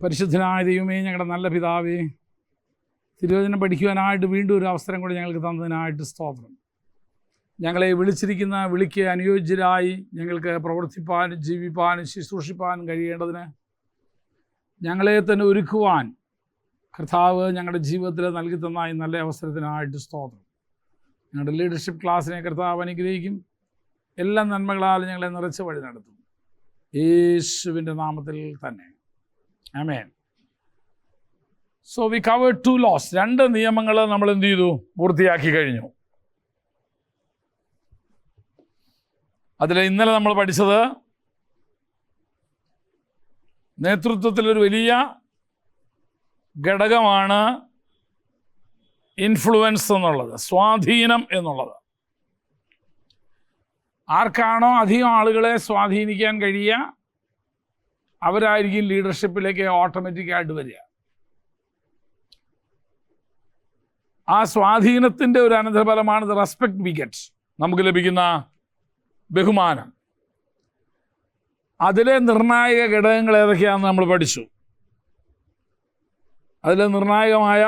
പരിശുദ്ധനായ ദൈവമേ, ഞങ്ങളുടെ നല്ല പിതാവേ, തിരുവചനം പഠിക്കുവാനായിട്ട് വീണ്ടും ഒരു അവസരം കൂടി ഞങ്ങൾക്ക് തന്നതിനായിട്ട് സ്തോത്രം. ഞങ്ങളെ വിളിച്ചിരിക്കുന്ന വിളിക്ക് അനുയോജ്യരായി ഞങ്ങൾക്ക് പ്രവർത്തിപ്പാനും ജീവിപ്പാനും ശുശ്രൂഷിപ്പാനും കഴിയേണ്ടതിന് ഞങ്ങളെ തന്നെ ഒരുക്കുവാൻ കർത്താവ് ഞങ്ങളുടെ ജീവിതത്തിൽ നൽകി തന്ന ഈ നല്ല അവസരത്തിനായിട്ട് സ്തോത്രം. ഞങ്ങളുടെ ലീഡർഷിപ്പ് ക്ലാസ്സിനെ കർത്താവ് അനുഗ്രഹിക്കും. എല്ലാ നന്മകളാലും ഞങ്ങളെ നിറച്ച് വഴി നടത്തും. യേശുവിൻ്റെ നാമത്തിൽ തന്നെ. ആമേൻ. So we covered 2 laws. 2 നിയമങ്ങൾ നമ്മൾ എന്ത് ചെയ്തു? പൂർത്തിയാക്കി കഴിഞ്ഞു. അതിൽ ഇന്നലെ നമ്മൾ പഠിച്ചത് നേതൃത്വത്തിലൊരു വലിയ ഘടകമാണ് ഇൻഫ്ലുവൻസ് എന്നുള്ളത്, സ്വാധീനം എന്നുള്ളത്. ആർക്കാണോ അധികം ആളുകളെ സ്വാധീനിക്കാൻ കഴിയുക അവരായിരിക്കും ലീഡർഷിപ്പിലേക്ക് ഓട്ടോമാറ്റിക്കായിട്ട് വരിക. ആ സ്വാധീനത്തിൻ്റെ ഒരു അനന്തരഫലമാണ് ദ റെസ്പെക്ട് വി ഗെറ്റ്, നമുക്ക് ലഭിക്കുന്ന ബഹുമാനം. അതിലെ നിർണായക ഘടകങ്ങൾ ഏതൊക്കെയാണെന്ന് നമ്മൾ പഠിച്ചു. അതിൽ നിർണായകമായ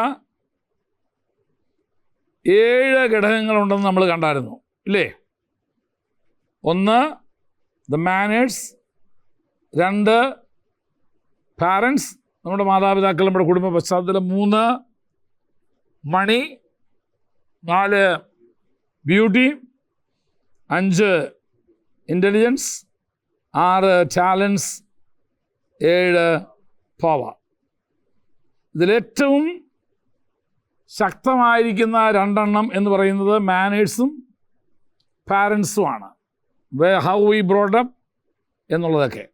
7 ഘടകങ്ങളുണ്ടെന്ന് നമ്മൾ കണ്ടായിരുന്നു, ഇല്ലേ? 1 ദ മാനേഴ്സ്, 2 പാരൻസ്, നമ്മുടെ മാതാപിതാക്കൾ, നമ്മുടെ കുടുംബ പശ്ചാത്തലം, 3 മണി, 4 ബ്യൂട്ടി, 5 ഇൻ്റലിജൻസ്, 6 ടാലൻസ്, 7 പവർ. ഇതിലേറ്റവും ശക്തമായിരിക്കുന്ന 2 എന്ന് പറയുന്നത് മാനേഴ്സും പാരൻസുമാണ്. ഹൗ വി ബ്രോട്ട് അപ്പ് എന്നുള്ളതൊക്കെ.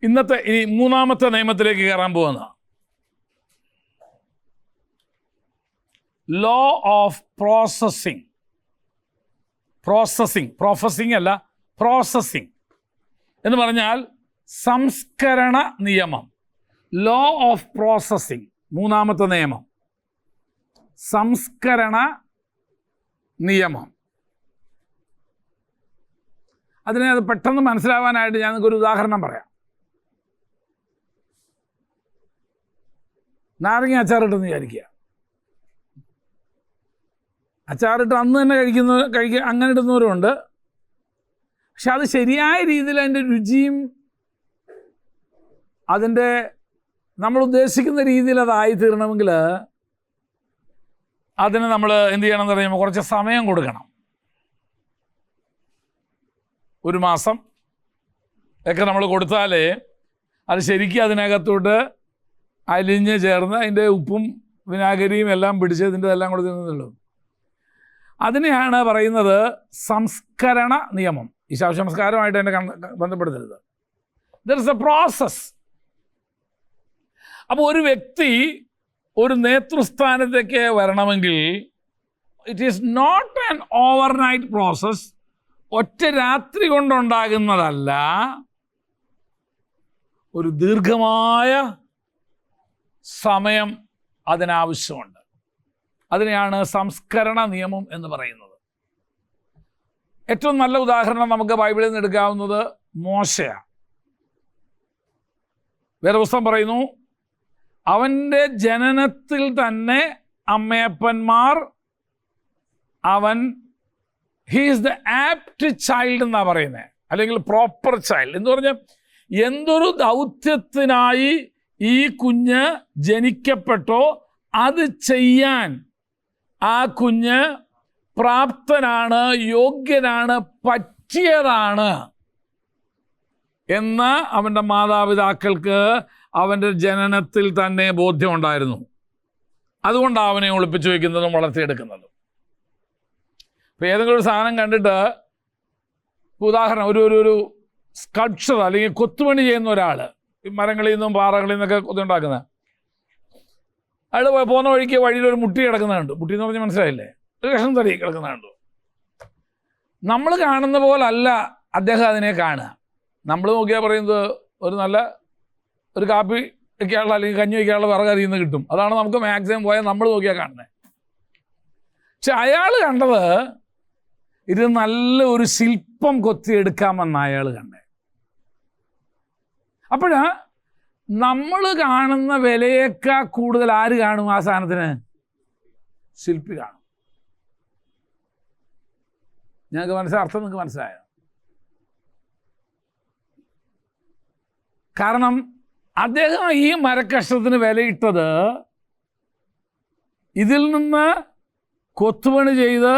ഇന്നത്തെ ഈ 3-ാമത്തെ നിയമത്തിലേക്ക് കയറാൻ പോകുന്ന ലോ ഓഫ് പ്രോസസ്സിംഗ്. പ്രോസസ്സിംഗ് അല്ല, പ്രോസസ്സിംഗ് എന്ന് പറഞ്ഞാൽ സംസ്കരണ നിയമം. ലോ ഓഫ് പ്രോസസ്സിംഗ്, 3-ാമത്തെ നിയമം, സംസ്കരണ നിയമം. അതിനെ അത് പെട്ടെന്ന് മനസ്സിലാവാനായിട്ട് ഞാൻ നിങ്ങൾക്കൊരു ഉദാഹരണം പറയാം. നാരങ്ങ അച്ചാറിട്ടെന്ന് വിചാരിക്കുക. അച്ചാറിട്ട് അന്ന് തന്നെ അങ്ങനെ ഇടുന്നവരുമുണ്ട്. പക്ഷെ അത് ശരിയായ രീതിയിൽ അതിൻ്റെ രുചിയും അതിൻ്റെ നമ്മൾ ഉദ്ദേശിക്കുന്ന രീതിയിൽ അതായിത്തീരണമെങ്കിൽ അതിന് നമ്മൾ എന്ത് ചെയ്യണമെന്ന് പറയുമ്പോൾ കുറച്ച് സമയം കൊടുക്കണം. 1 മാസം ഒക്കെ നമ്മൾ കൊടുത്താലേ അത് ശരിക്കും അതിനകത്തോട്ട് അലിഞ്ഞ് ചേർന്ന് അതിൻ്റെ ഉപ്പും വിനാഗിരിയും എല്ലാം പിടിച്ച് ഇതിൻ്റെ എല്ലാം കൂടെ തിന്നുള്ളൂ. അതിനെയാണ് പറയുന്നത് സംസ്കരണ നിയമം. ഈ ശവസംസ്കാരമായിട്ട് എന്നെ ബന്ധപ്പെടുത്തരുത്. There is a process. അപ്പോൾ ഒരു വ്യക്തി ഒരു നേതൃസ്ഥാനത്തേക്ക് വരണമെങ്കിൽ it is not an overnight process. ഒറ്റ രാത്രി കൊണ്ടുണ്ടാകുന്നതല്ല, ഒരു ദീർഘമായ സമയം അതിനാവശ്യമുണ്ട്. അതിനെയാണ് സംസ്കരണ നിയമം എന്ന് പറയുന്നത്. ഏറ്റവും നല്ല ഉദാഹരണം നമുക്ക് ബൈബിളിൽ നിന്ന് എടുക്കാവുന്നത് മോശയാണ്. വേദപുസ്തകം പറയുന്നു, അവൻ്റെ ജനനത്തിൽ തന്നെ അമ്മയപ്പന്മാർ he is the apt child എന്നാണ് പറയുന്നത്, അല്ലെങ്കിൽ പ്രോപ്പർ ചൈൽഡ് എന്ന് പറഞ്ഞാൽ എന്തൊരു ദൗത്യത്തിനായി ഈ കുഞ്ഞ് ജനിക്കപ്പെട്ടോ അത് ചെയ്യാൻ ആ കുഞ്ഞ് പ്രാപ്തനാണ്, യോഗ്യനാണ്, പറ്റിയതാണ് എന്ന് അവൻ്റെ മാതാപിതാക്കൾക്ക് അവൻ്റെ ജനനത്തിൽ തന്നെ ബോധ്യമുണ്ടായിരുന്നു. അതുകൊണ്ടാണ് അവനെ ഒളിപ്പിച്ചു വയ്ക്കുന്നതും വളർത്തിയെടുക്കുന്നതും. ഇപ്പോൾ ഏതെങ്കിലും ഒരു സാധനം കണ്ടിട്ട്, ഉദാഹരണം, ഒരു സ്കൾപ്ചർ അല്ലെങ്കിൽ കൊത്തുപണി ചെയ്യുന്ന ഒരാൾ, ഈ മരങ്ങളിൽ നിന്നും പാറകളിൽ നിന്നൊക്കെ കൊത്തുണ്ടാക്കുന്നത്, അയാൾ പോകുന്ന വഴിക്ക് വഴിയിലൊരു മുട്ടി കിടക്കുന്നുണ്ട്. മുട്ടി എന്ന് പറഞ്ഞാൽ മനസ്സിലായില്ലേ? ഒരു കഷ്ണം തടി കിടക്കുന്നുണ്ട്. നമ്മൾ കാണുന്ന പോലല്ല അദ്ദേഹം അതിനെ കാണുക. നമ്മൾ നോക്കിയാൽ പറയുന്നത് ഒരു കാപ്പി വയ്ക്കാനുള്ള അല്ലെങ്കിൽ കഞ്ഞി വയ്ക്കാനുള്ള വിറക് അതിൽ നിന്ന് കിട്ടും. അതാണ് നമുക്ക് മാക്സിമം പോയാൽ നമ്മൾ നോക്കിയാൽ കാണുന്നത്. പക്ഷെ അയാൾ കണ്ടത് ഇത് നല്ല ഒരു ശില്പം കൊത്തിയെടുക്കാമെന്ന് അയാൾ കണ്ടേ. അപ്പോഴാ നമ്മൾ കാണുന്ന വിലയേക്കാൾ കൂടുതൽ ആര് കാണും ആ സാധനത്തിന്? ശില്പി കാണും. ഞങ്ങൾക്ക് അർത്ഥം നിങ്ങൾക്ക് മനസ്സിലായോ? കാരണം അദ്ദേഹം ഈ മരക്കഷ്ണത്തിന് വിലയിട്ടത് ഇതിൽ നിന്ന് കൊത്തുപണി ചെയ്ത്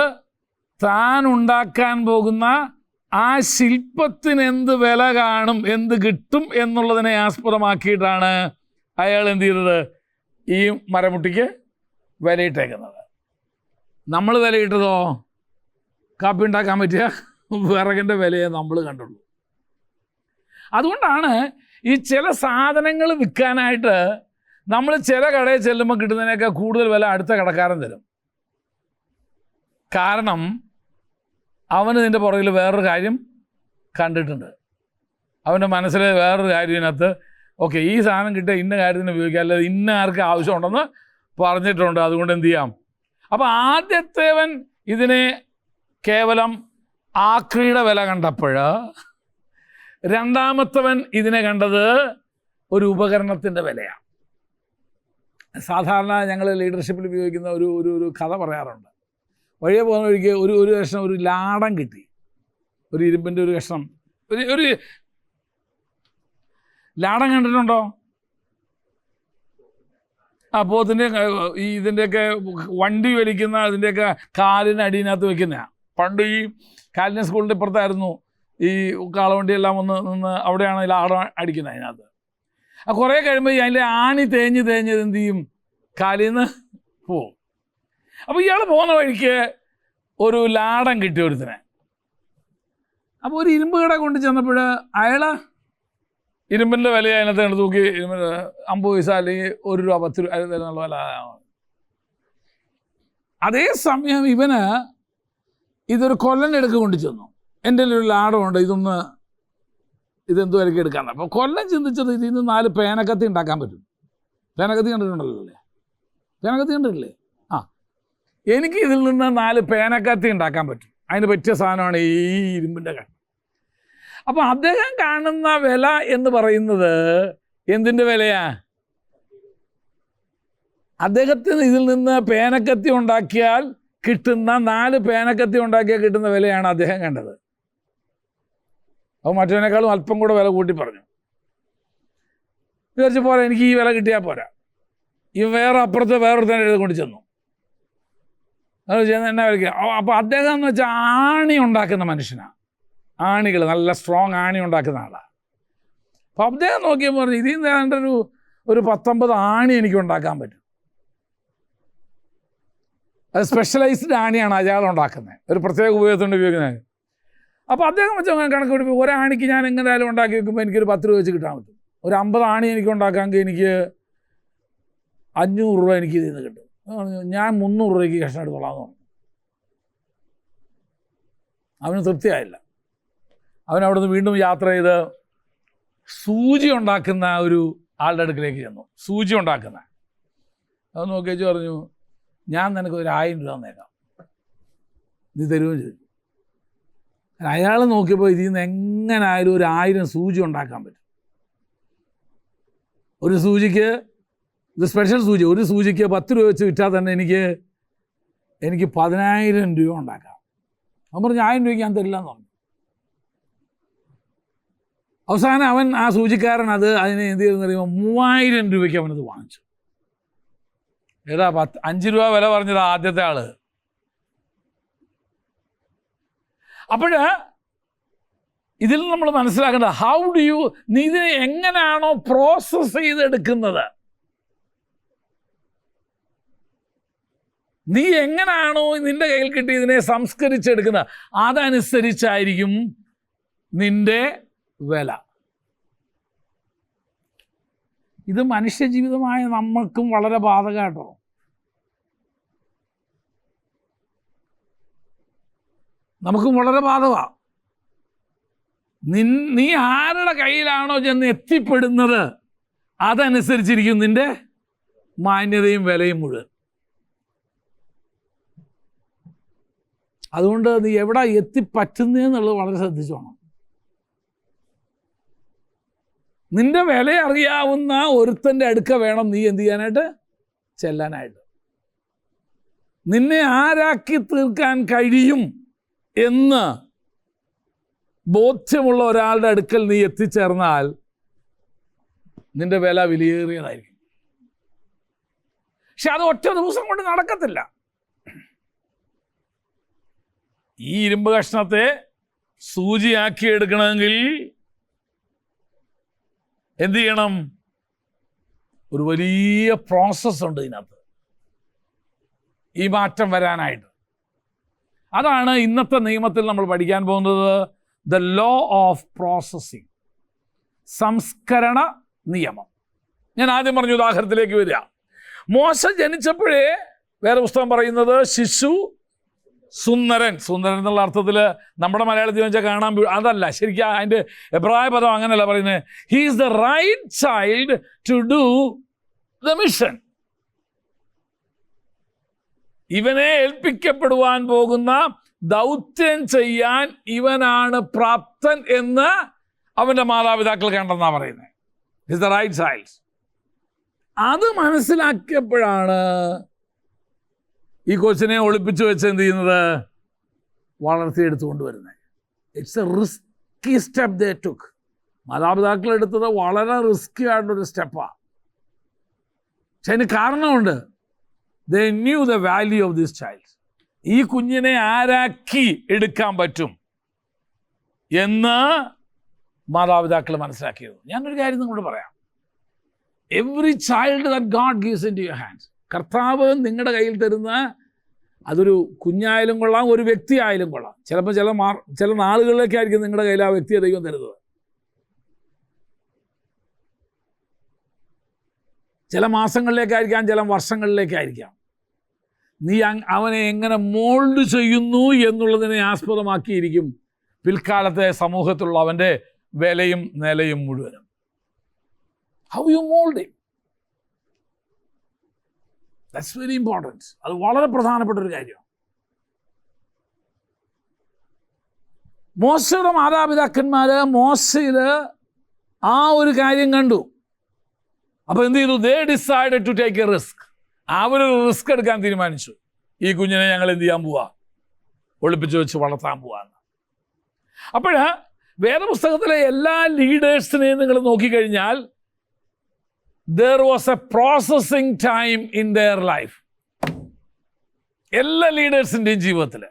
താൻ ഉണ്ടാക്കാൻ പോകുന്ന ആ ശില്പത്തിന് എന്ത് വില കാണും, എന്ത് കിട്ടും എന്നുള്ളതിനെ ആസ്പദമാക്കിയിട്ടാണ് അയാൾ എന്ത് ചെയ്തത്? ഈ മരമുട്ടിക്ക് വിലയിട്ടേക്കുന്നത്. നമ്മൾ വിലയിട്ടതോ കാപ്പി ഉണ്ടാക്കാൻ പറ്റിയ വിറകിൻ്റെ വിലയെ നമ്മൾ കണ്ടുള്ളൂ. അതുകൊണ്ടാണ് ഈ ചില സാധനങ്ങൾ വിൽക്കാനായിട്ട് നമ്മൾ ചില കടയിൽ ചെല്ലുമ്പോൾ കിട്ടുന്നതിനേക്കാൾ കൂടുതൽ വില അടുത്ത കടക്കാരൻ തരും. കാരണം അവന് ഇതിൻ്റെ പുറകിൽ വേറൊരു കാര്യം കണ്ടിട്ടുണ്ട്. അവൻ്റെ മനസ്സിൽ വേറൊരു കാര്യം ഇതിനകത്ത്, ഓക്കെ ഈ സാധനം കിട്ടിയ ഇന്ന കാര്യത്തിന് ഉപയോഗിക്കാം, അല്ലാതെ ഇന്ന ആർക്ക് ആവശ്യമുണ്ടെന്ന് പറഞ്ഞിട്ടുണ്ട്, അതുകൊണ്ട് എന്ത് ചെയ്യാം. അപ്പോൾ ആദ്യത്തേവൻ ഇതിനെ കേവലം ആക്രിയുടെ വില കണ്ടപ്പോൾ രണ്ടാമത്തവൻ ഇതിനെ കണ്ടത് ഒരു ഉപകരണത്തിൻ്റെ വിലയാണ്. സാധാരണ ഞങ്ങൾ ലീഡർഷിപ്പിൽ ഉപയോഗിക്കുന്ന ഒരു കഥ പറയാറുണ്ട്. വഴിയെ പോകുന്ന വഴിക്ക് ഒരു കഷ്ണം ഒരു ലാടം കിട്ടി, ഒരു ഇരുമ്പിൻ്റെ ഒരു കഷ്ണം. ഒരു ലാടം കണ്ടിട്ടുണ്ടോ? ആ പോത്തിൻ്റെ ഇതിൻ്റെയൊക്കെ വണ്ടി വലിക്കുന്ന അതിൻ്റെയൊക്കെ കാലിന് അടിയിനകത്ത് വയ്ക്കുന്നതാണ്. പണ്ട് ഈ കാലിന് സ്കൂളിൻ്റെ ഇപ്പുറത്തായിരുന്നു ഈ കാളവണ്ടിയെല്ലാം നിന്ന് അവിടെയാണ് ലാടം അടിക്കുന്നത്. അതിനകത്ത് കുറേ കഴിയുമ്പോൾ അതിൻ്റെ ആണി തേഞ്ഞ് എന്ത് ചെയ്യും? കാലിൽ നിന്ന് പോവും. അപ്പോൾ ഇയാൾ പോകുന്ന വഴിക്ക് ഒരു ലാടം കിട്ടി ഒരുത്തിനെ. അപ്പോൾ ഒരു ഇരുമ്പ് കട കൊണ്ട് ചെന്നപ്പോൾ അയാൾ ഇരുമ്പിൻ്റെ വില അതിനകത്ത് തൂക്കി 50 പൈസ അല്ലെങ്കിൽ 1 രൂപ 10 രൂപ എന്നുള്ള വില. അതേസമയം ഇവന് ഇതൊരു കൊല്ലനെടുക്ക് കൊണ്ട് ചെന്നു. എൻ്റെ ഒരു ലാടമുണ്ട്, ഇതെന്തു വിലക്ക് എടുക്കാമെന്ന്. അപ്പോൾ കൊല്ലം ചിന്തിച്ചത് ഇതിൽ നിന്ന് 4 പേനക്കത്തി ഉണ്ടാക്കാൻ പറ്റും. പേനക്കത്തി കണ്ടിട്ടുണ്ടല്ലോ അല്ലേ? പേനക്കത്തി കണ്ടിട്ടില്ലേ? എനിക്ക് ഇതിൽ നിന്ന് 4 പേനക്കത്തി ഉണ്ടാക്കാൻ പറ്റും. അതിന് പറ്റിയ സാധനമാണ് ഈ ഇരുമ്പിൻ്റെ കഷ്ണം. അപ്പോൾ അദ്ദേഹം കാണുന്ന വില എന്ന് പറയുന്നത് എന്തിൻ്റെ വിലയാ? അദ്ദേഹത്തിന് ഇതിൽ നിന്ന് പേനക്കത്തി ഉണ്ടാക്കിയാൽ കിട്ടുന്ന 4 പേനക്കത്തി ഉണ്ടാക്കിയാൽ കിട്ടുന്ന വിലയാണ് അദ്ദേഹം കണ്ടത്. അപ്പോൾ മറ്റവനേക്കാളും അല്പം കൂടെ വില കൂട്ടി പറഞ്ഞു. വിചാരിച്ചു പോരാ, എനിക്ക് ഈ വില കിട്ടിയാൽ പോരാ. ഈ വേറെ അപ്പുറത്ത് വേറൊരുത്തന്നെ എഴുതി കൊണ്ട് ചെന്നു. അത് ചെയ്യുന്ന എന്നാ വിളിക്കുക. അപ്പോൾ അദ്ദേഹം എന്ന് വെച്ചാൽ ആണി ഉണ്ടാക്കുന്ന മനുഷ്യനാണ്. ആണികൾ നല്ല സ്ട്രോങ് ആണി ഉണ്ടാക്കുന്ന ആളാണ്. അപ്പോൾ അദ്ദേഹം നോക്കിയപ്പോൾ പറഞ്ഞു, ഇതിൽ നിന്ന് ഒരു 19 ആണി എനിക്ക് ഉണ്ടാക്കാൻ പറ്റും. അത് സ്പെഷ്യലൈസ്ഡ് ആണിയാണ് അയാൾ ഉണ്ടാക്കുന്നത്, ഒരു പ്രത്യേക ഉപയോഗത്തോണ്ട് ഉപയോഗിക്കുന്നത്. അപ്പോൾ അദ്ദേഹം വെച്ച് കണക്ക് പിടിപ്പോൾ ഒരാണിക്ക് ഞാൻ എങ്ങനെയായാലും ഉണ്ടാക്കി വെക്കുമ്പോൾ എനിക്കൊരു 10 രൂപ വെച്ച് കിട്ടാൻ പറ്റും. ഒരു 50 ആണി എനിക്ക് ഉണ്ടാക്കാമെങ്കിൽ എനിക്ക് 500 രൂപ എനിക്ക് ഇതിൽ നിന്ന് കിട്ടും. ഞാൻ 300 രൂപയ്ക്ക് കഷ്ണം എടുത്തോളാമെന്ന് പറഞ്ഞു. അവന് തൃപ്തിയായില്ല. അവനവിടെ നിന്ന് വീണ്ടും യാത്ര ചെയ്ത് സൂചി ഉണ്ടാക്കുന്ന ഒരു ആളുടെ അടുക്കിലേക്ക് ചെന്നു. സൂചി ഉണ്ടാക്കുന്ന അത് നോക്കിയേച്ച് പറഞ്ഞു, ഞാൻ നിനക്ക് ഒരു 1000 രൂപ തന്നേക്കാം, നീ തരുമെന്ന് ചോദിച്ചു. അയാൾ നോക്കിയപ്പോൾ ഇതിൽ നിന്ന് എങ്ങനായാലും ഒരു 1000 സൂചി ഉണ്ടാക്കാൻ പറ്റും. ഒരു സൂചിക്ക്, ഇത് സ്പെഷ്യൽ സൂചി, ഒരു സൂചിക്ക് 10 രൂപ വെച്ച് വിറ്റാൽ തന്നെ എനിക്ക് 10,000 രൂപ ഉണ്ടാക്കാം. അവൻ പറഞ്ഞു 1000 രൂപയ്ക്ക് ഞാൻ തരില്ലെന്ന് പറഞ്ഞു. അവസാനം അവൻ ആ സൂചിക്കാരൻ അതിനെ എന്ത് ചെയ്തെന്ന് പറയുമ്പോൾ 3000 രൂപയ്ക്ക് അവനത് വാങ്ങിച്ചു. ഏതാ 5 രൂപ വില പറഞ്ഞത് ആദ്യത്തെ ആള്. അപ്പോൾ ഇതിൽ നമ്മൾ മനസ്സിലാക്കേണ്ടത്, ഹൗ ഡു യു, നീ ഇതിനെ എങ്ങനെയാണോ പ്രോസസ്സ് ചെയ്തെടുക്കുന്നത്, നീ എങ്ങനെയാണോ നിൻ്റെ കയ്യിൽ കിട്ടി ഇതിനെ സംസ്കരിച്ചെടുക്കുന്നത്, അതനുസരിച്ചായിരിക്കും നിൻ്റെ വില. ഇത് മനുഷ്യജീവിതമായ നമ്മൾക്കും വളരെ ബാധകമാട്ടോ. നമുക്കും വളരെ ബാധകമാണ്. നീ ആരുടെ കയ്യിലാണോ ചെന്ന് എത്തിപ്പെടുന്നത് അതനുസരിച്ചിരിക്കും നിൻ്റെ മാന്യതയും വിലയും മുഴുവൻ. അതുകൊണ്ട് നീ എവിടെ എത്തിപ്പറ്റുന്നതെന്നുള്ളത് വളരെ ശ്രദ്ധിച്ചോണം. നിന്റെ വില അറിയാവുന്ന ഒരുത്തൻ്റെ അടുക്ക വേണം നീ എന്ത് ചെയ്യാനായിട്ട്, ചെല്ലാനായിട്ട്. നിന്നെ ആരാക്കി തീർക്കാൻ കഴിയും എന്ന് ബോധ്യമുള്ള ഒരാളുടെ അടുക്കൽ നീ എത്തിച്ചേർന്നാൽ നിന്റെ വില വിലയേറിയതായിരിക്കും. പക്ഷെ അത് ഒറ്റ ദിവസം കൊണ്ട് നടക്കത്തില്ല. ഈ ഇരുമ്പ് കഷ്ണത്തെ സൂചിയാക്കി എടുക്കണമെങ്കിൽ എന്ത് ചെയ്യണം? ഒരു വലിയ പ്രോസസ് ഉണ്ട് ഇതിനകത്ത്, ഈ മാറ്റം വരാനായിട്ട്. അതാണ് ഇന്നത്തെ നിയമത്തിൽ നമ്മൾ പഠിക്കാൻ പോകുന്നത്, ദ ലോ ഓഫ് പ്രോസസ്സിങ്, സംസ്കരണ നിയമം. ഞാൻ ആദ്യം പറഞ്ഞ ഉദാഹരണത്തിലേക്ക് വരിക. മോശ ജനിച്ചപ്പോഴേ വേറെ പുസ്തകം പറയുന്നത് ശിശു സുന്ദരൻ. സുന്ദരൻ എന്നുള്ള അർത്ഥത്തിൽ നമ്മുടെ മലയാളത്തിൽ വെച്ചാൽ കാണാൻ അതല്ല, ശരിക്കും അതിൻ്റെ എബ്രായ പദം അങ്ങനെയല്ല പറയുന്നത്. He is the right child to do the mission. ഇവനെ ഏൽപ്പിക്കപ്പെടുവാൻ പോകുന്ന ദൗത്യം ചെയ്യാൻ ഇവനാണ് പ്രാപ്തൻ എന്ന് അവൻ്റെ മാതാപിതാക്കൾ കണ്ടെന്നാണ് പറയുന്നത്. Is the right child. അത് മനസ്സിലാക്കിയപ്പോഴാണ് ഈ കൊച്ചിനെ ഒളിപ്പിച്ചു വെച്ച് എന്ത് ചെയ്യുന്നത്, വളർത്തിയെടുത്തു കൊണ്ടുവരുന്നത്. It's A risky step they took. മാതാപിതാക്കൾ എടുത്തത് വളരെ റിസ്കി ആയിട്ടൊരു സ്റ്റെപ്പാണ്. പക്ഷെ അതിന് കാരണമുണ്ട്. ദേ knew the value of this child. ഈ കുഞ്ഞിനെ ആരാക്കി എടുക്കാൻ പറ്റും എന്ന് മാതാപിതാക്കൾ മനസ്സിലാക്കിയത്. ഞാനൊരു കാര്യം നിങ്ങളോട് പറയാം. Every child that God gives into your hands, കർത്താവ് നിങ്ങളുടെ കയ്യിൽ തരുന്ന, അതൊരു കുഞ്ഞായാലും കൊള്ളാം, ഒരു വ്യക്തി ആയാലും കൊള്ളാം. ചിലപ്പോൾ ചില നാളുകളിലേക്കായിരിക്കും നിങ്ങളുടെ കയ്യിൽ ആ വ്യക്തിയെ ദൈവം തരുന്നത്. ചില മാസങ്ങളിലേക്കായിരിക്കാം, ചില വർഷങ്ങളിലേക്കായിരിക്കാം. നീ അവനെ എങ്ങനെ മോൾഡ് ചെയ്യുന്നു എന്നുള്ളതിനെ ആസ്പദമാക്കിയിരിക്കും പിൽക്കാലത്തെ സമൂഹത്തിലുള്ള അവൻ്റെ വിലയും നിലയും മുഴുവനും. How you mould him, that's very important. അത് വളരെ പ്രധാനപ്പെട്ട ഒരു കാര്യമാണ്. മോശയുടെ മാതാപിതാക്കന്മാർ മോശയിൽ ആ ഒരു കാര്യം കണ്ടു. അപ്പോൾ എന്ത് ചെയ്തു? They decided to take a risk. അവരൊരു റിസ്ക് എടുക്കാൻ തീരുമാനിച്ചു. ഈ കുഞ്ഞിനെ ഞങ്ങൾ എന്ത് ചെയ്യാൻ പോവാ? ഒളിപ്പിച്ച് വെച്ച് വളർത്താൻ പോവാന്ന്. അപ്പോൾ വേദപുസ്തകത്തിലെ എല്ലാ ലീഡേഴ്സിനെയും നിങ്ങൾ നോക്കിക്കഴിഞ്ഞാൽ there was a processing time in their life. എല്ലാ ലീഡേഴ്സിൻ്റെയും ജീവിതത്തിൽ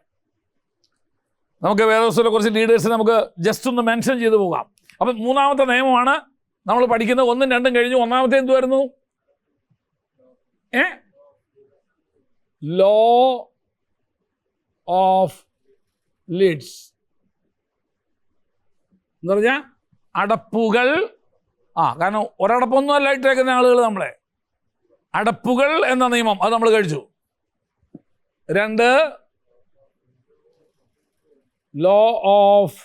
നമുക്ക് വേദപുസ്തകത്തിലെ കുറച്ച് ലീഡേഴ്സിനെ നമുക്ക് ജസ്റ്റ് ഒന്ന് മെൻഷൻ ചെയ്തു പോകാം. അപ്പം മൂന്നാമത്തെ നിയമമാണ് നമ്മൾ പഠിക്കുന്നത്. 1ഉം 2ഉം കഴിഞ്ഞു. ഒന്നാമത്തെ എന്തുവായിരുന്നു? ലോ ഓഫ് ലീഡ്സ് എന്ന് പറഞ്ഞാൽ അടപ്പുകൾ. കാരണം ഒരടപ്പൊന്നും അല്ല ഇട്ടേക്കുന്ന ആളുകൾ നമ്മളെ. അടപ്പുകൾ എന്ന നിയമം അത് നമ്മൾ കഴിച്ചു. 2 ലോ ഓഫ്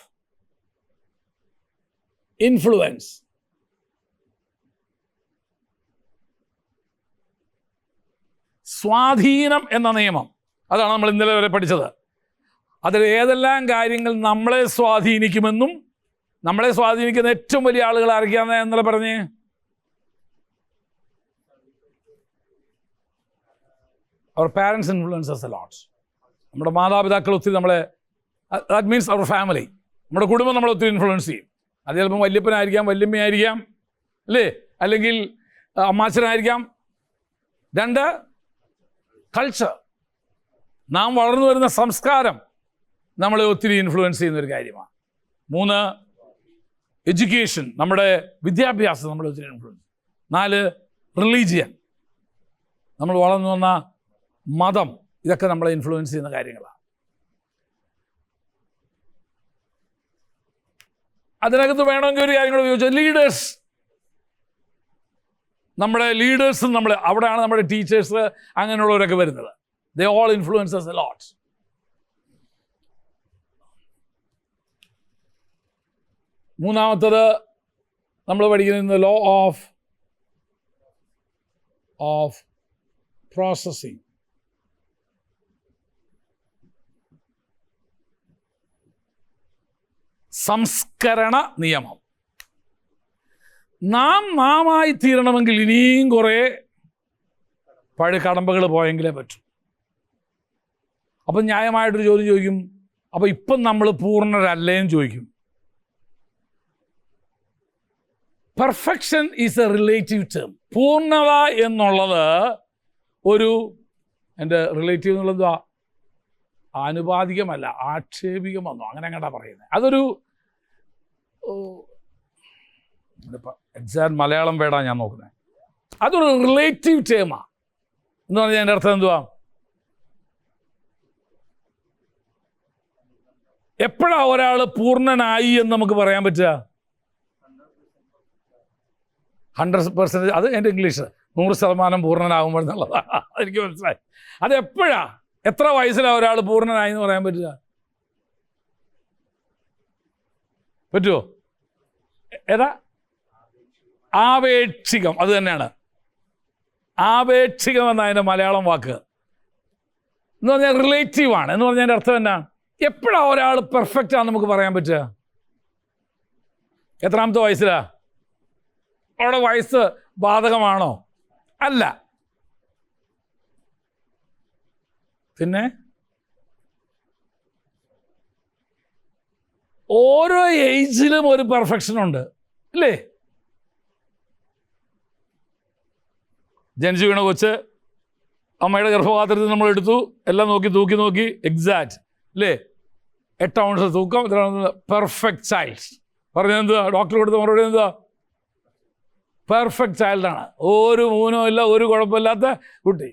ഇൻഫ്ലുവൻസ്. സ്വാധീനം എന്ന നിയമം അതാണ് നമ്മൾ ഇന്നലെ വരെ പഠിച്ചത്. അതിൽ ഏതെല്ലാം കാര്യങ്ങൾ നമ്മളെ സ്വാധീനിക്കുമെന്നും നമ്മളെ സ്വാധീനിക്കുന്ന ഏറ്റവും വലിയ ആളുകൾ ആരൊക്കെയാണെന്ന് എന്നല്ല പറഞ്ഞേ? അവർ പാരൻസ് ഇൻഫ്ലുവൻസസ് എ ലോട്ട്. നമ്മുടെ മാതാപിതാക്കൾ ഒത്തിരി നമ്മളെ, ദാറ്റ് മീൻസ് അവർ ഫാമിലി, നമ്മുടെ കുടുംബം നമ്മളെ ഒത്തിരി ഇൻഫ്ലുവൻസ് ചെയ്യും. അത് ചിലപ്പോൾ വല്യപ്പനായിരിക്കാം, വല്യമ്മയായിരിക്കാം, അല്ലേ? അല്ലെങ്കിൽ അമ്മാച്ചനായിരിക്കാം. 2 കൾച്ചർ, നാം വളർന്നു വരുന്ന സംസ്കാരം നമ്മളെ ഒത്തിരി ഇൻഫ്ലുവൻസ് ചെയ്യുന്നൊരു കാര്യമാണ്. 3 എഡ്യൂക്കേഷൻ, നമ്മുടെ വിദ്യാഭ്യാസം നമ്മളെ ഒത്തിരി ഇൻഫ്ലുവൻസ്. 4 റിലീജിയൻ, നമ്മൾ വളർന്നു വന്ന മതം, ഇതൊക്കെ നമ്മളെ ഇൻഫ്ലുവൻസ് ചെയ്യുന്ന കാര്യങ്ങളാണ്. അതിനകത്ത് വേണമെങ്കിൽ ഒരു കാര്യം കൂടെ ചോദിച്ചാൽ ലീഡേഴ്സ്, നമ്മുടെ ലീഡേഴ്സും നമ്മൾ അവിടെയാണ് നമ്മുടെ ടീച്ചേഴ്സ് അങ്ങനെയുള്ളവരൊക്കെ വരുന്നത്. They all influences a lot. മൂന്നാമത്തത് നമ്മൾ പഠിക്കുന്നത് ലോ ഓഫ് പ്രോസസ്സിങ്. സംസ്കരണ നിയമം. നാമായി തീരണമെങ്കിൽ ഇനിയും കുറേ കടമ്പകൾ പോയെങ്കിലേ പറ്റും. അപ്പം ന്യായമായിട്ടൊരു ചോദ്യം ചോദിക്കും, അപ്പം ഇപ്പം നമ്മൾ പൂർണ്ണരല്ലേന്ന് ചോദിക്കും. Perfection is A relative term. പൂർണ്ണത എന്നുള്ളത് ഒരു, എൻ്റെ റിലേറ്റീവ് എന്നുള്ളത് എന്തുവാ, ആനുപാതികമല്ല, ആക്ഷേപികമെന്നോ അങ്ങനെ അങ്ങോട്ടാ പറയുന്നത്. അതൊരു എക്സാക്ട് മലയാളം വേടാണ് ഞാൻ നോക്കുന്നത്. അതൊരു റിലേറ്റീവ് ടേമാണ് എന്ന് പറഞ്ഞാൽ എൻ്റെ അർത്ഥം എന്തുവാ? എപ്പോഴാണ് ഒരാൾ പൂർണ്ണനായി എന്ന് നമുക്ക് പറയാൻ പറ്റുക? 100%. അത് എൻ്റെ ഇംഗ്ലീഷ് 100% പൂർണ്ണനാകുമ്പോഴെന്നുള്ളതാണ്. എനിക്ക് മനസ്സിലായി. അതെപ്പോഴാ, എത്ര വയസ്സിലാണ് ഒരാൾ പൂർണ്ണനായി എന്ന് പറയാൻ പറ്റുക? പറ്റുമോ? ഏതാ? ആപേക്ഷികം. അത് തന്നെയാണ് ആപേക്ഷികം എന്നതിൻ്റെ മലയാളം വാക്ക് എന്ന് പറഞ്ഞാൽ റിലേറ്റീവാണ്. എന്ന് പറഞ്ഞതിൻ്റെ അർത്ഥം എന്നാ? എപ്പോഴാണ് ഒരാൾ പെർഫെക്റ്റ് ആണെന്ന് നമുക്ക് പറയാൻ പറ്റുക? എത്രാമത്തെ വയസ്സിലാ? അവിടെ വയസ്സ് ബാധകമാണോ? അല്ല. പിന്നെ ഓരോ ഏജിലും ഒരു പെർഫെക്ഷൻ ഉണ്ട് അല്ലേ? ജനിച്ചു വീണ കൊച്ച് അമ്മയുടെ ഗർഭപാത്രത്തിൽ നമ്മൾ എടുത്തു, എല്ലാം തൂക്കി എക്സാക്റ്റ് അല്ലേ? 8 ഔൺസ് തൂക്കം, പെർഫെക്റ്റ് ചൈൽഡ്. പറഞ്ഞെന്തുവാ? ഡോക്ടർ കൊടുത്ത മറുപടി എന്തുവാ? പെർഫെക്റ്റ് ചൈൽഡാണ്, ഒരു മൂനോ ഇല്ല, ഒരു കുഴപ്പമില്ലാത്ത കുട്ടി.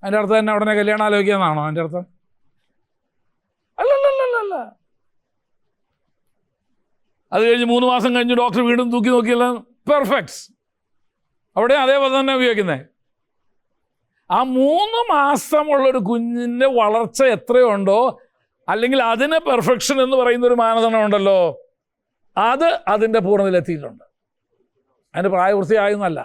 അതിൻ്റെ അർത്ഥം തന്നെ ഉടനെ കല്യാണം ആലോചിക്കാന്നാണോ അതിൻ്റെ അർത്ഥം? അല്ലല്ലല്ല. അത് കഴിഞ്ഞ് 3 മാസം കഴിഞ്ഞ് ഡോക്ടർ വീണ്ടും തൂക്കി നോക്കിയല്ല, പെർഫെക്റ്റ്. അവിടെ അതേപോലെ തന്നെ ഉപയോഗിക്കുന്നത്. ആ 3 മാസമുള്ളൊരു കുഞ്ഞിൻ്റെ വളർച്ച എത്രയുണ്ടോ, അല്ലെങ്കിൽ അതിന് പെർഫെക്ഷൻ എന്ന് പറയുന്നൊരു മാനദണ്ഡം ഉണ്ടല്ലോ, അത് അതിൻ്റെ പൂർണ്ണതയിലെത്തിയിട്ടുണ്ട്. അതിൻ്റെ പ്രായപൂർത്തിയായെന്നല്ല,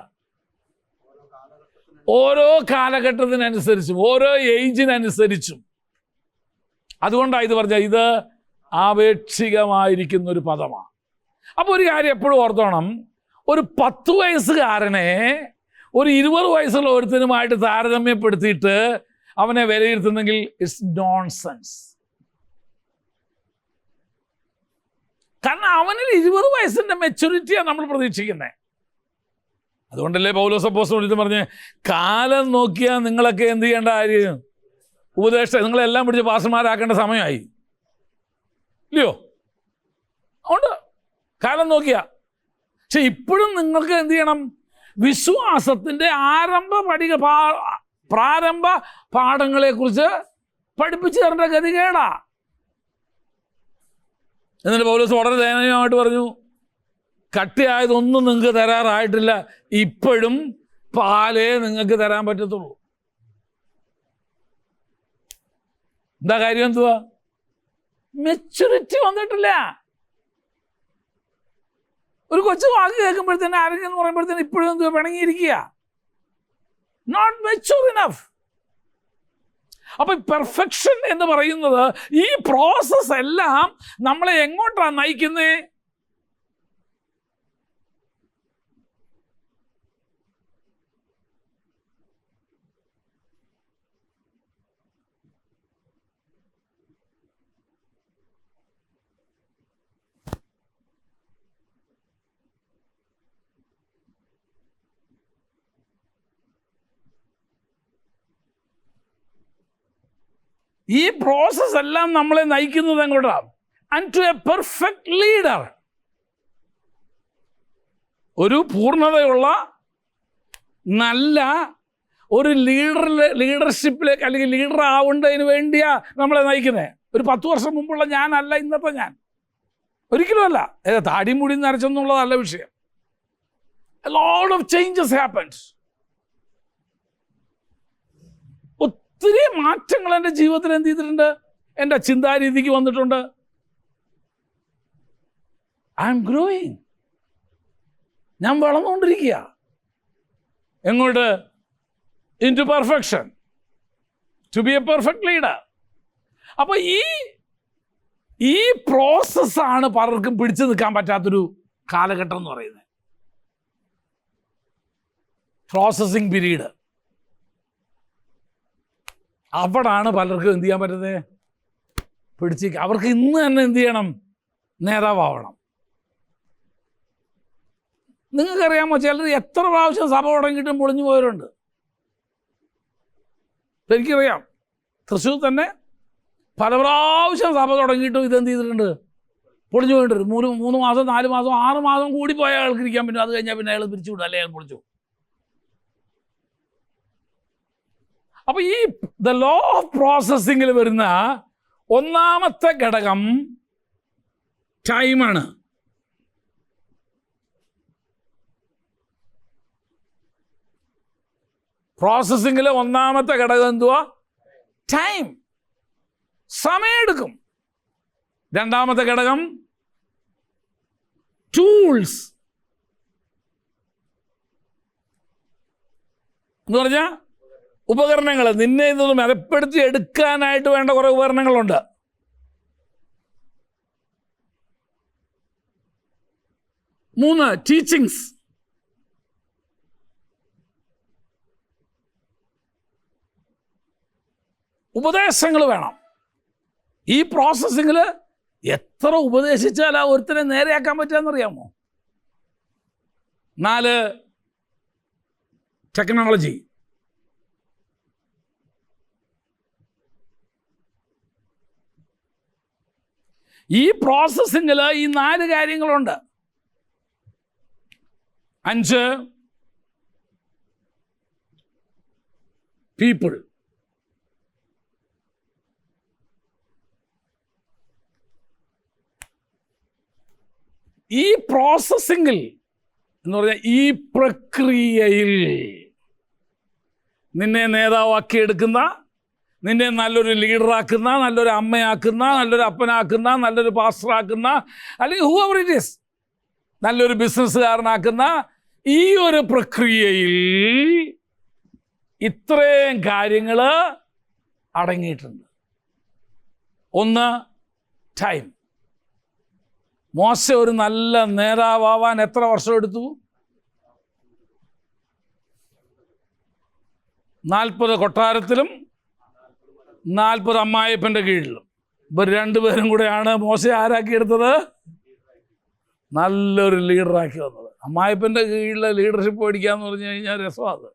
ഓരോ കാലഘട്ടത്തിനനുസരിച്ചും ഓരോ ഏജിനനുസരിച്ചും. അതുകൊണ്ടാണ് ഇത് പറഞ്ഞാൽ ഇത് ആപേക്ഷികമായിരിക്കുന്നൊരു പദമാണ്. അപ്പോൾ ഒരു കാര്യം എപ്പോഴും ഓർത്തോണം, ഒരു 10 വയസ്സുകാരനെ ഒരു 20 വയസ്സുള്ള ഒരുത്തനുമായിട്ട് താരതമ്യപ്പെടുത്തിയിട്ട് അവനെ വിലയിരുത്തുന്നെങ്കിൽ ഇറ്റ്സ് നോൺസെൻസ്. കാരണം അവനിൽ 20 വയസ്സിൻ്റെ മെച്യൂരിറ്റിയാണ് നമ്മൾ പ്രതീക്ഷിക്കുന്നത്. അതുകൊണ്ടല്ലേ പൗലോസ് അപ്പോസ്തലൻ പറഞ്ഞ്, കാലം നോക്കിയാൽ നിങ്ങളൊക്കെ എന്ത് ചെയ്യേണ്ട കാര്യം? ഉപദേഷ്ടാ, നിങ്ങളെല്ലാം പിടിച്ച് പാസ്റ്റർമാരാക്കേണ്ട സമയമായി ഇല്ലയോ? അതുകൊണ്ട് കാലം നോക്കിയാ. പക്ഷെ ഇപ്പോഴും നിങ്ങൾക്ക് എന്ത് ചെയ്യണം? വിശ്വാസത്തിൻ്റെ പ്രാരംഭ പാഠങ്ങളെക്കുറിച്ച് പഠിപ്പിച്ചു തരേണ്ട ഗതികേടാ. എന്നിട്ട് പൗലോസ് വളരെ ദയനീയമായിട്ട് പറഞ്ഞു, കട്ടിയായതൊന്നും നിങ്ങൾക്ക് തരാറായിട്ടില്ല, ഇപ്പോഴും പാലേ നിങ്ങൾക്ക് തരാൻ പറ്റത്തുള്ളൂ. എന്താ കാര്യം? എന്തുവാ? മെച്യൂരിറ്റി വന്നിട്ടില്ല. ഒരു കൊച്ചു വാക്ക് കേൾക്കുമ്പോഴത്തേന്, ആരെങ്കിലും പറയുമ്പോഴത്തേന് ഇപ്പോഴും എന്തുവാ പിണങ്ങിയിരിക്കുക? Not mature enough. അപ്പൊ പെർഫെക്ഷൻ എന്ന് പറയുന്നത് ഈ പ്രോസസ് എല്ലാം നമ്മളെ എങ്ങോട്ടാണ് നയിക്കുന്നത്? ഈ പ്രോസസ് എല്ലാം നമ്മളെ നയിക്കുന്നത് എങ്ങോട്ടാണ്? And to a perfect leader. ഒരു പൂർണ്ണതയുള്ള നല്ല ഒരു ലീഡർഷിപ്പിലേക്ക് അല്ലെങ്കിൽ ലീഡർ ആവേണ്ടതിന് വേണ്ടിയാ നമ്മളെ നയിക്കുന്നത്. ഒരു 10 വർഷം മുമ്പുള്ള ഞാനല്ല ഇന്നത്തെ ഞാൻ, ഒരിക്കലും അല്ല. താടി മുടി നരച്ചെന്നുള്ളതല്ല വിഷയം. A lot of changes happened. ഒത്തിരി മാറ്റങ്ങൾ എൻ്റെ ജീവിതത്തിൽ എന്ത് ചെയ്തിട്ടുണ്ട്? എൻ്റെ ചിന്താരീതിക്ക് വന്നിട്ടുണ്ട്. I am growing. ഞാൻ വളർന്നുകൊണ്ടിരിക്കുക. എങ്ങോട്ട്? Into perfection, to be a perfect leader. അപ്പോൾ ഈ ഈ പ്രോസസ്സാണ് പലർക്കും പിടിച്ചു നിൽക്കാൻ പറ്റാത്തൊരു കാലഘട്ടം എന്ന് പറയുന്നത്. Processing period. അവിടാണ് പലർക്കും എന്ത് ചെയ്യാൻ പറ്റുന്നത്, അവർക്ക് ഇന്ന് തന്നെ എന്ത് ചെയ്യണം, നേതാവാവണം. നിങ്ങൾക്കറിയാമോ, ചിലർ എത്ര പ്രാവശ്യം സഭ തുടങ്ങിയിട്ടും പൊളിഞ്ഞു പോയവരുണ്ട്. എനിക്കറിയാം, തൃശ്ശൂർ തന്നെ പല പ്രാവശ്യം സഭ തുടങ്ങിയിട്ടും ഇതെന്ത് ചെയ്തിട്ടുണ്ട്, പൊളിഞ്ഞു പോയിട്ടുണ്ട്. 3 മാസം 4 മാസം 6 മാസം കൂടി പോയ അയാൾക്ക് ഇരിക്കാൻ പറ്റും. അത് കഴിഞ്ഞാൽ പിന്നെ അയാൾ പിരിച്ചു വിടും, അല്ലെങ്കിൽ അയാൾ പൊളിച്ചു. അപ്പോൾ ഈ ദ ലോ ഓഫ് പ്രോസസ്സിങ്ങിൽ വരുന്ന ഒന്നാമത്തെ ഘടകം ടൈമാണ്. പ്രോസസ്സിങ്ങിലെ ഒന്നാമത്തെ ഘടകം എന്തുവാ, ടൈം. സമയമെടുക്കും. രണ്ടാമത്തെ ഘടകം ടൂൾസ് എന്ന് പറഞ്ഞാൽ ഉപകരണങ്ങൾ. നിന്നെ ഇതൊന്ന് മെലപ്പെടുത്തി എടുക്കാനായിട്ട് വേണ്ട കുറേ ഉപകരണങ്ങളുണ്ട്. മൂന്ന്, ടീച്ചിങ്സ്. ഉപദേശങ്ങൾ വേണം. ഈ പ്രോസസ്സിങ്ങിൽ എത്ര ഉപദേശിച്ചാൽ ആ ഒരുത്തനെ നേരെയാക്കാൻ പറ്റുകയെന്നറിയാമോ? 4, ടെക്നോളജി. ഈ പ്രോസസ്സിങ്ങിൽ ഈ 4 കാര്യങ്ങളുണ്ട്. 5, പീപ്പിൾ. ഈ പ്രോസസ്സിങ്ങിൽ എന്ന് പറഞ്ഞാൽ ഈ പ്രക്രിയയിൽ നിന്നെ നേതാവാക്കിയെടുക്കുന്ന, നിന്നെ നല്ലൊരു ലീഡറാക്കുന്ന, നല്ലൊരു അമ്മയാക്കുന്ന, നല്ലൊരു അപ്പനാക്കുന്ന, നല്ലൊരു പാസ്റ്ററാക്കുന്ന, അല്ലെങ്കിൽ ഹൂഎവർ ഇറ്റ് ഈസ്, നല്ലൊരു ബിസിനസ്സുകാരനാക്കുന്ന ഈ ഒരു പ്രക്രിയയിൽ ഇത്രയും കാര്യങ്ങൾ അടങ്ങിയിട്ടുണ്ട്. 1, ടൈം. മോശ ഒരു നല്ല നേതാവാൻ എത്ര വർഷം എടുത്തു? 40 കൊട്ടാരത്തിലും 40 അമ്മായിപ്പൻ്റെ കീഴിലും. ഇവർ 2 പേരും കൂടെയാണ് മോശ ആരാക്കിയെടുത്തത്, നല്ലൊരു ലീഡറാക്കി വന്നത്. അമ്മായിപ്പൻ്റെ കീഴിലെ ലീഡർഷിപ്പ് പഠിക്കാന്ന് പറഞ്ഞു കഴിഞ്ഞാൽ രസമാണ്.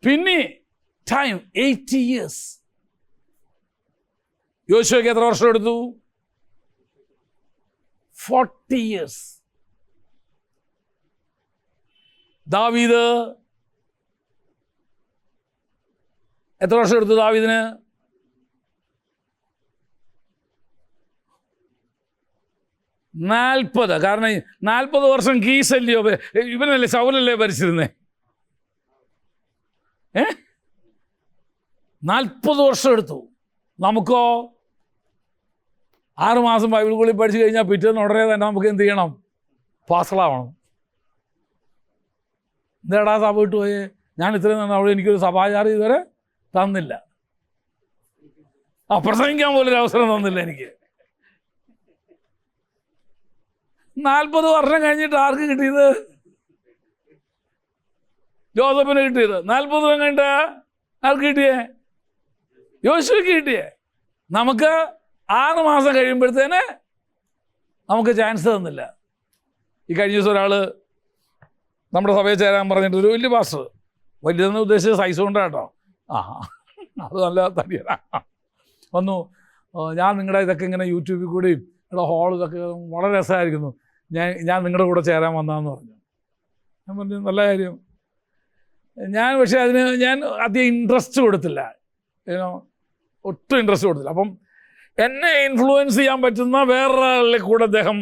പിന്നെ ടൈം 80 years. യോശുവയ്ക്ക് എത്ര വർഷം എടുത്തു? 40 years. ദാവീദ് എത്ര വർഷം എടുത്തു? ദാവീദിന് 40. കാരണം 40 വർഷം കീശല്യോ, ഇവനല്ലേ ശൗലല്ലേ ഭരിച്ചിരുന്നേ. 40 വർഷം എടുത്തു. നമുക്കോ 6 മാസം ബൈബിൾ സ്കൂളിൽ പഠിച്ചു കഴിഞ്ഞാൽ പിറ്റേന്ന് ഉടനെ തന്നെ നമുക്ക് എന്ത് ചെയ്യണം? പാസ്റ്ററാവണം. എന്താടാ സഭ വിട്ടു പോയേ? ഞാൻ ഇത്രയും തന്നെ അവിടെ എനിക്കൊരു സഭാചാരം ഇതുവരെ തന്നില്ല, പ്രസംഗിക്കാൻ പോലൊരു അവസരം തന്നില്ല എനിക്ക്. 40 വർഷം കഴിഞ്ഞിട്ട് ആർക്ക് കിട്ടിയത്? ജോസഫിന് കിട്ടിയത്. 40 വർഷം കഴിഞ്ഞിട്ട് ആർക്ക് കിട്ടിയേ? യോശുവയ്ക്ക് കിട്ടിയേ. നമുക്ക് 6 മാസം കഴിയുമ്പോഴത്തേന് നമുക്ക് ചാൻസ് തന്നില്ല. ഈ കഴിഞ്ഞ ദിവസം ഒരാൾ നമ്മുടെ സഭയിൽ ചേരാൻ പറഞ്ഞിട്ട്, ഒരു വലിയ പാസ്റ്റർ, വലിയതെന്ന് ഉദ്ദേശിച്ച സൈസ് കൊണ്ടാണ് കേട്ടോ, അത് നല്ല തടിയല്ല, വന്നു. ഞാൻ നിങ്ങളുടെ ഇതൊക്കെ ഇങ്ങനെ യൂട്യൂബിൽ കൂടിയും നിങ്ങളുടെ ഹോൾ ഇതൊക്കെ വളരെ രസമായിരിക്കുന്നു, ഞാൻ നിങ്ങളുടെ കൂടെ ചേരാൻ വന്നതെന്ന് പറഞ്ഞു. ഞാൻ പറഞ്ഞു നല്ല കാര്യം. ഞാൻ പക്ഷേ അതിന് ഞാൻ അധികം ഇൻട്രസ്റ്റ് കൊടുത്തില്ല, ഒട്ടും ഇൻട്രസ്റ്റ് കൊടുത്തില്ല. അപ്പം എന്നെ ഇൻഫ്ലുവൻസ് ചെയ്യാൻ പറ്റുന്ന വേറൊരാളിലെ കൂടെ അദ്ദേഹം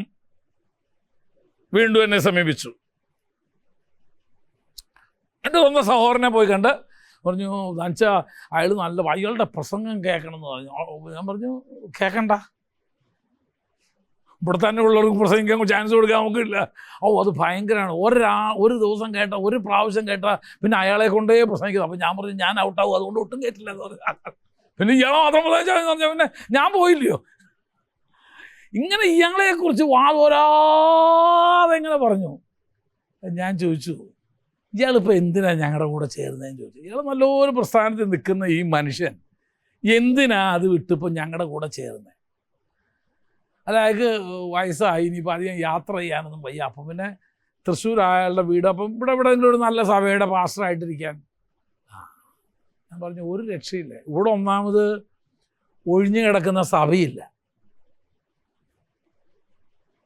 വീണ്ടും എന്നെ സമീപിച്ചു. എൻ്റെ സ്വന്തം സഹോദരനെ പോയി കണ്ട് പറഞ്ഞു, എന്നുവെച്ചാൽ അയാൾ നല്ല അയാളുടെ പ്രസംഗം കേൾക്കണം എന്ന് പറഞ്ഞു. ഞാൻ പറഞ്ഞു കേൾക്കണ്ട, ഇവിടെ തന്നെ ഉള്ളവർക്ക് പ്രസംഗിക്കാൻ ചാൻസ് കൊടുക്കാൻ നമുക്കില്ല. അത് ഭയങ്കരമാണ്. ഒരു ദിവസം കേട്ട, ഒരു പ്രാവശ്യം കേട്ട പിന്നെ അയാളെ കൊണ്ടേ പ്രസംഗിക്കുന്നത്. അപ്പം ഞാൻ പറഞ്ഞു ഞാൻ ഔട്ടാവും, അതുകൊണ്ട് ഒട്ടും കേട്ടില്ല എന്ന് പറഞ്ഞു. പിന്നെ ഇയാളെ മാത്രം പറഞ്ഞാൽ പിന്നെ ഞാൻ പോയില്ലയോ? ഇങ്ങനെ ഇയാളെക്കുറിച്ച് വാതോരാതെ എങ്ങനെ പറഞ്ഞു. ഞാൻ ചോദിച്ചു, ഇയാളിപ്പോൾ എന്തിനാ ഞങ്ങളുടെ കൂടെ ചേർന്നതെന്ന് ചോദിച്ചു. ഇയാൾ നല്ലൊരു പ്രസ്ഥാനത്തിൽ നിൽക്കുന്ന ഈ മനുഷ്യൻ എന്തിനാ അത് വിട്ടിപ്പോൾ ഞങ്ങളുടെ കൂടെ ചേർന്നത്? അല്ല, അയാൾക്ക് വയസ്സായി, ഇനിയിപ്പോൾ അധികം യാത്ര ചെയ്യാനൊന്നും വയ്യ. അപ്പം പിന്നെ തൃശ്ശൂർ അയാളുടെ വീട്, അപ്പം ഇവിടെ ഒരു നല്ല സഭയുടെ പാസ്റ്ററായിട്ടിരിക്കാൻ. ഞാൻ പറഞ്ഞു, ഒരു രക്ഷയില്ല. ഇവിടെ ഒന്നാമത് ഒഴിഞ്ഞു കിടക്കുന്ന സഭയില്ല.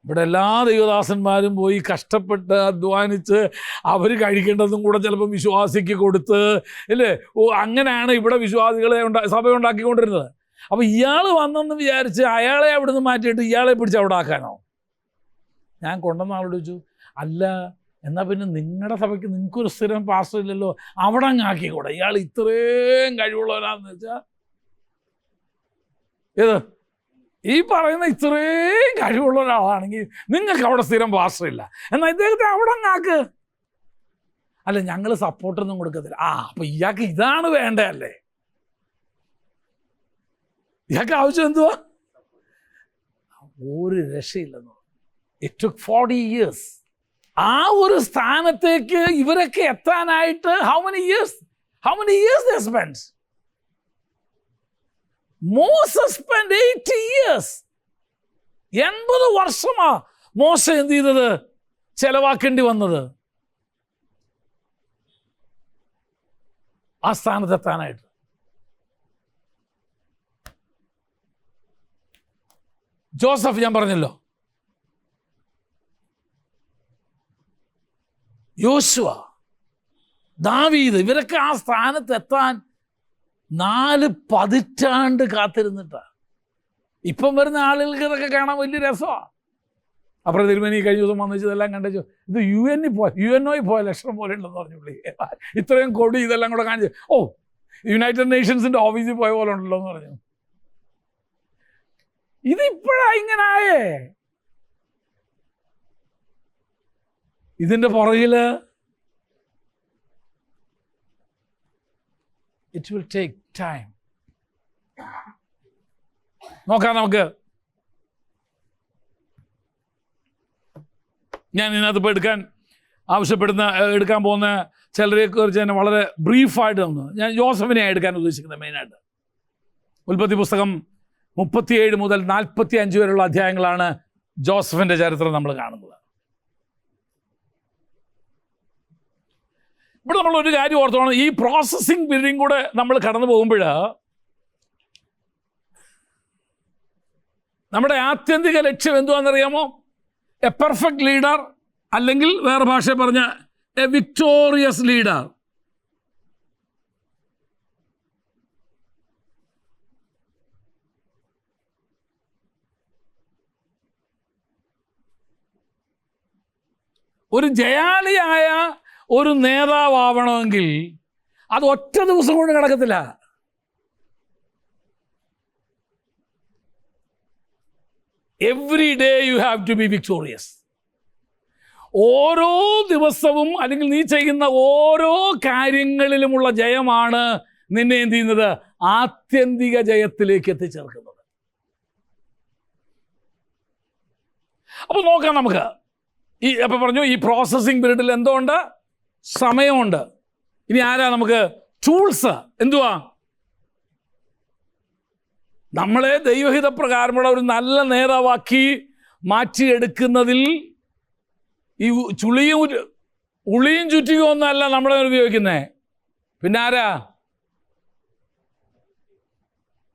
ഇവിടെ എല്ലാ ദൈവദാസന്മാരും പോയി കഷ്ടപ്പെട്ട് അധ്വാനിച്ച് അവർ കഴിക്കേണ്ടതും കൂടെ ചിലപ്പം വിശ്വാസിക്ക് കൊടുത്ത്, അല്ലേ? അങ്ങനെയാണ് ഇവിടെ വിശ്വാസികളെ സഭ ഉണ്ടാക്കിക്കൊണ്ടിരുന്നത്. അപ്പോൾ ഇയാൾ വന്നെന്ന് വിചാരിച്ച് അയാളെ അവിടെ നിന്ന് മാറ്റിയിട്ട് ഇയാളെ പിടിച്ച് അവിടെ ആക്കാനോ? ഞാൻ കൊണ്ടുവന്ന ആളോട് ചോദിച്ചു, അല്ല എന്നാൽ പിന്നെ നിങ്ങളുടെ സഭയ്ക്ക് നിങ്ങൾക്കൊരു സ്ഥിരം പാസ്റ്റർ ഇല്ലല്ലോ, അവിടെ അങ്ങ് ആക്കിക്കൂടെ? ഇയാൾ ഇത്രയും കഴിവുള്ളവരാന്ന് വെച്ചാൽ ഏത് ഈ പറയുന്ന ഇത്രയും കഴിവുള്ള ഒരാളാണെങ്കിൽ നിങ്ങൾക്ക് അവിടെ സ്ഥിരം പാസ്റ്റർ ഇല്ല, എന്നാൽ ഇദ്ദേഹത്തെ അവിടെ അങ്ങാക്ക്. അല്ല, ഞങ്ങൾ സപ്പോർട്ടൊന്നും കൊടുക്കത്തില്ല. അപ്പം ഇയാൾക്ക് ഇതാണ് വേണ്ടതല്ലേ? ഇയാൾക്ക് ആവശ്യം എന്തുവാ? ഒരു രക്ഷയില്ലെന്നോ. It took 40 years. ആ ഒരു സ്ഥാനത്തേക്ക് ഇവരൊക്കെ എത്താനായിട്ട് how many years they spent? Moses spent 80 years. 80 വർഷമാ മോശ എന്ത് ചെയ്തത്? ചെലവാക്കേണ്ടി വന്നത് ആ സ്ഥാനത്തെത്താനായിട്ട്. ജോസഫ് ഞാൻ പറഞ്ഞല്ലോ, യോശുവ, ദാവീദ്, ഇവരൊക്കെ ആ സ്ഥാനത്തെത്താൻ 4 പതിറ്റാണ്ട് കാത്തിരുന്നിട്ടാണ്. ഇപ്പം വരുന്ന ആളുകൾക്ക് ഇതൊക്കെ കാണാൻ വലിയ രസമാണ്. അപ്പുറം തിരുമേനി കഴിഞ്ഞ ദിവസം വന്നിച്ച് ഇതെല്ലാം കണ്ടു, ഇത് UNO പോയ ലക്ഷണം പോലെ ഉണ്ടെന്ന് പറഞ്ഞു പുള്ളി. ഇത്രയും കൊടി ഇതെല്ലാം കൂടെ കാണിച്ച്, യുണൈറ്റഡ് നേഷൻസിൻ്റെ ഓഫീസിൽ പോയ പോലെ ഉണ്ടല്ലോ എന്ന് പറഞ്ഞു. ഇതിപ്പോഴാ ഇങ്ങനായേ. ഇതിൻ്റെ പുറകിൽ ഇറ്റ് വിൽ ടേക്ക് ടൈം. നോക്കാം നമുക്ക്. ഞാൻ ഇതിനകത്ത് ഇപ്പോൾ എടുക്കാൻ പോകുന്ന ചിലരെ കുറിച്ച് തന്നെ വളരെ ബ്രീഫായിട്ട് തന്നു. ഞാൻ ജോസഫിനെയാണ് എടുക്കാൻ ഉദ്ദേശിക്കുന്നത് മെയിനായിട്ട്. ഉൽപ്പത്തി പുസ്തകം 37 മുതൽ 45 വരെയുള്ള അധ്യായങ്ങളാണ് ജോസഫിൻ്റെ ചരിത്രം നമ്മൾ കാണുന്നത്. ഇവിടെ നമ്മളൊരു കാര്യം ഓർത്തോണം, ഈ പ്രോസസ്സിങ് പീരീഡും കൂടെ നമ്മൾ കടന്നു പോകുമ്പോൾ നമ്മുടെ ആത്യന്തിക ലക്ഷ്യം എന്തുവാണെന്നറിയാമോ? എ പെർഫെക്റ്റ് ലീഡർ, അല്ലെങ്കിൽ വേറെ ഭാഷ പറഞ്ഞ എ വിക്ടോറിയസ് ലീഡർ. ഒരു ജയാളിയായ ഒരു നേതാവാവണമെങ്കിൽ അത് ഒറ്റ ദിവസം കൊണ്ട് നടക്കത്തില്ല. Every day you have to be victorious. ഓരോ ദിവസവും അല്ലെങ്കിൽ നീ ചെയ്യുന്ന ഓരോ കാര്യങ്ങളിലുമുള്ള ജയമാണ് നിന്നെ എന്ത് ചെയ്യുന്നത്? ആത്യന്തിക ജയത്തിലേക്ക് എത്തിച്ചേർക്കുന്നത്. അപ്പോൾ നോക്കാം നമുക്ക്. അപ്പം പറഞ്ഞു, ഈ പ്രോസസ്സിങ് പീരീഡിൽ എന്തുകൊണ്ട്? സമയമുണ്ട്. ഇനി ആരാ നമുക്ക് ടൂൾസ്? എന്തുവാ? നമ്മളെ ദൈവഹിതപ്രകാരമുള്ള ഒരു നല്ല നേതാവാക്കി മാറ്റിയെടുക്കുന്നതിൽ ഈ ഉളിയും ചുറ്റിയും ഒന്നല്ല നമ്മളെ ഉപയോഗിക്കുന്നത്. പിന്നെ ആരാ?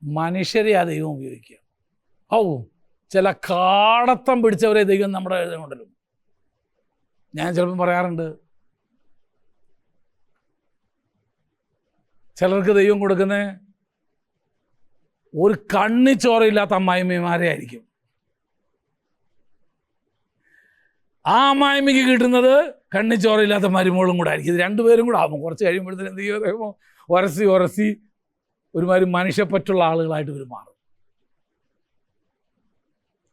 മനുഷ്യരെയാ ദൈവം ഉപയോഗിക്കുക. ചില കാടത്തം പിടിച്ചവരെ ദൈവം നമ്മുടെ കൊണ്ടല്ലോ. ഞാൻ ചിലപ്പം പറയാറുണ്ട്, ചിലർക്ക് ദൈവം കൊടുക്കുന്നത് ഒരു കണ്ണിച്ചോറയില്ലാത്ത അമ്മായിമ്മമാരെ ആയിരിക്കും. ആ അമ്മായിമ്മയ്ക്ക് കിട്ടുന്നത് കണ്ണിച്ചോറയില്ലാത്ത മരുമോളും കൂടെ ആയിരിക്കും. ഇത് രണ്ടുപേരും കൂടെ ആകുമ്പോൾ കുറച്ച് കഴിയുമ്പോഴത്തേനും എന്ത് ചെയ്യുമോ? ഉരസി ഒരുമാതിരി മനുഷ്യപ്പറ്റുള്ള ആളുകളായിട്ട് ഇവർ മാറും.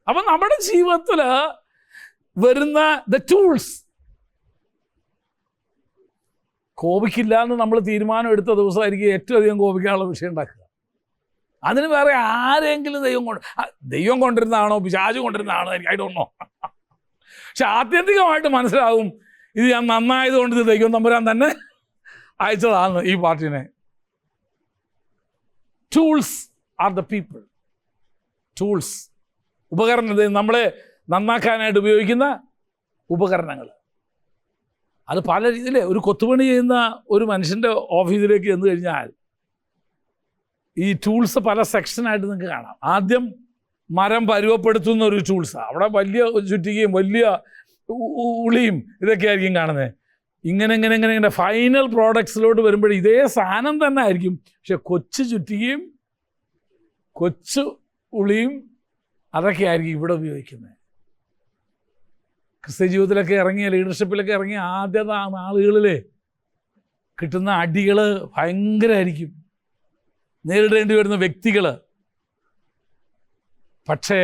അപ്പം നമ്മുടെ ജീവിതത്തിൽ വരുന്ന ദ ടൂൾസ്, കോപിക്കില്ല എന്ന് നമ്മൾ തീരുമാനം എടുത്ത ദിവസമായിരിക്കും ഏറ്റവും അധികം കോപിക്കാനുള്ള വിഷയം ഉണ്ടാക്കുക. അതിന് വേറെ ആരെങ്കിലും ദൈവം കൊണ്ടിരുന്നതാണോ പിശാച് കൊണ്ടിരുന്നതാണോ എനിക്ക് ഐ ഡോണ്ട് നോ. പക്ഷെ ആത്യന്തികമായിട്ട് മനസ്സിലാവും ഇത് ഞാൻ നന്നായതുകൊണ്ട് ഇത് ദൈവം തമ്പുരാൻ തന്നെ അയച്ചതാണ് ഈ പാർട്ടിനെ. Tools are the people. Tools, ഉപകരണങ്ങൾ, നമ്മളെ നന്നാക്കാനായിട്ട് ഉപയോഗിക്കുന്ന ഉപകരണങ്ങൾ. അത് പല രീതിയിൽ ഒരു കൊത്തുപണി ചെയ്യുന്ന ഒരു മനുഷ്യൻ്റെ ഓഫീസിലേക്ക് ചെന്ന് കഴിഞ്ഞാൽ ഈ ടൂൾസ് പല സെക്ഷനായിട്ട് നിങ്ങൾക്ക് കാണാം. ആദ്യം മരം പരുവപ്പെടുത്തുന്ന ഒരു ടൂൾസാണ്. അവിടെ വലിയ ചുറ്റികയും വലിയ ഉളിയും ഇതൊക്കെ ആയിരിക്കും കാണുന്നത്. ഇങ്ങനെ ഫൈനൽ പ്രോഡക്ട്സിലോട്ട് വരുമ്പോൾ ഇതേ സാധനം തന്നെ ആയിരിക്കും, പക്ഷെ കൊച്ചു ചുറ്റികയും കൊച്ചു ഉളിയും അതൊക്കെ ആയിരിക്കും ഇവിടെ ഉപയോഗിക്കുന്നത്. ക്രിസ്ത്യ ജീവിതത്തിലൊക്കെ ഇറങ്ങിയ ലീഡർഷിപ്പിലൊക്കെ ഇറങ്ങിയ ആദ്യത്തെ നാളുകളിൽ കിട്ടുന്ന അടികൾ ഭയങ്കരമായിരിക്കും, നേരിടേണ്ടി വരുന്ന വ്യക്തികൾ. പക്ഷേ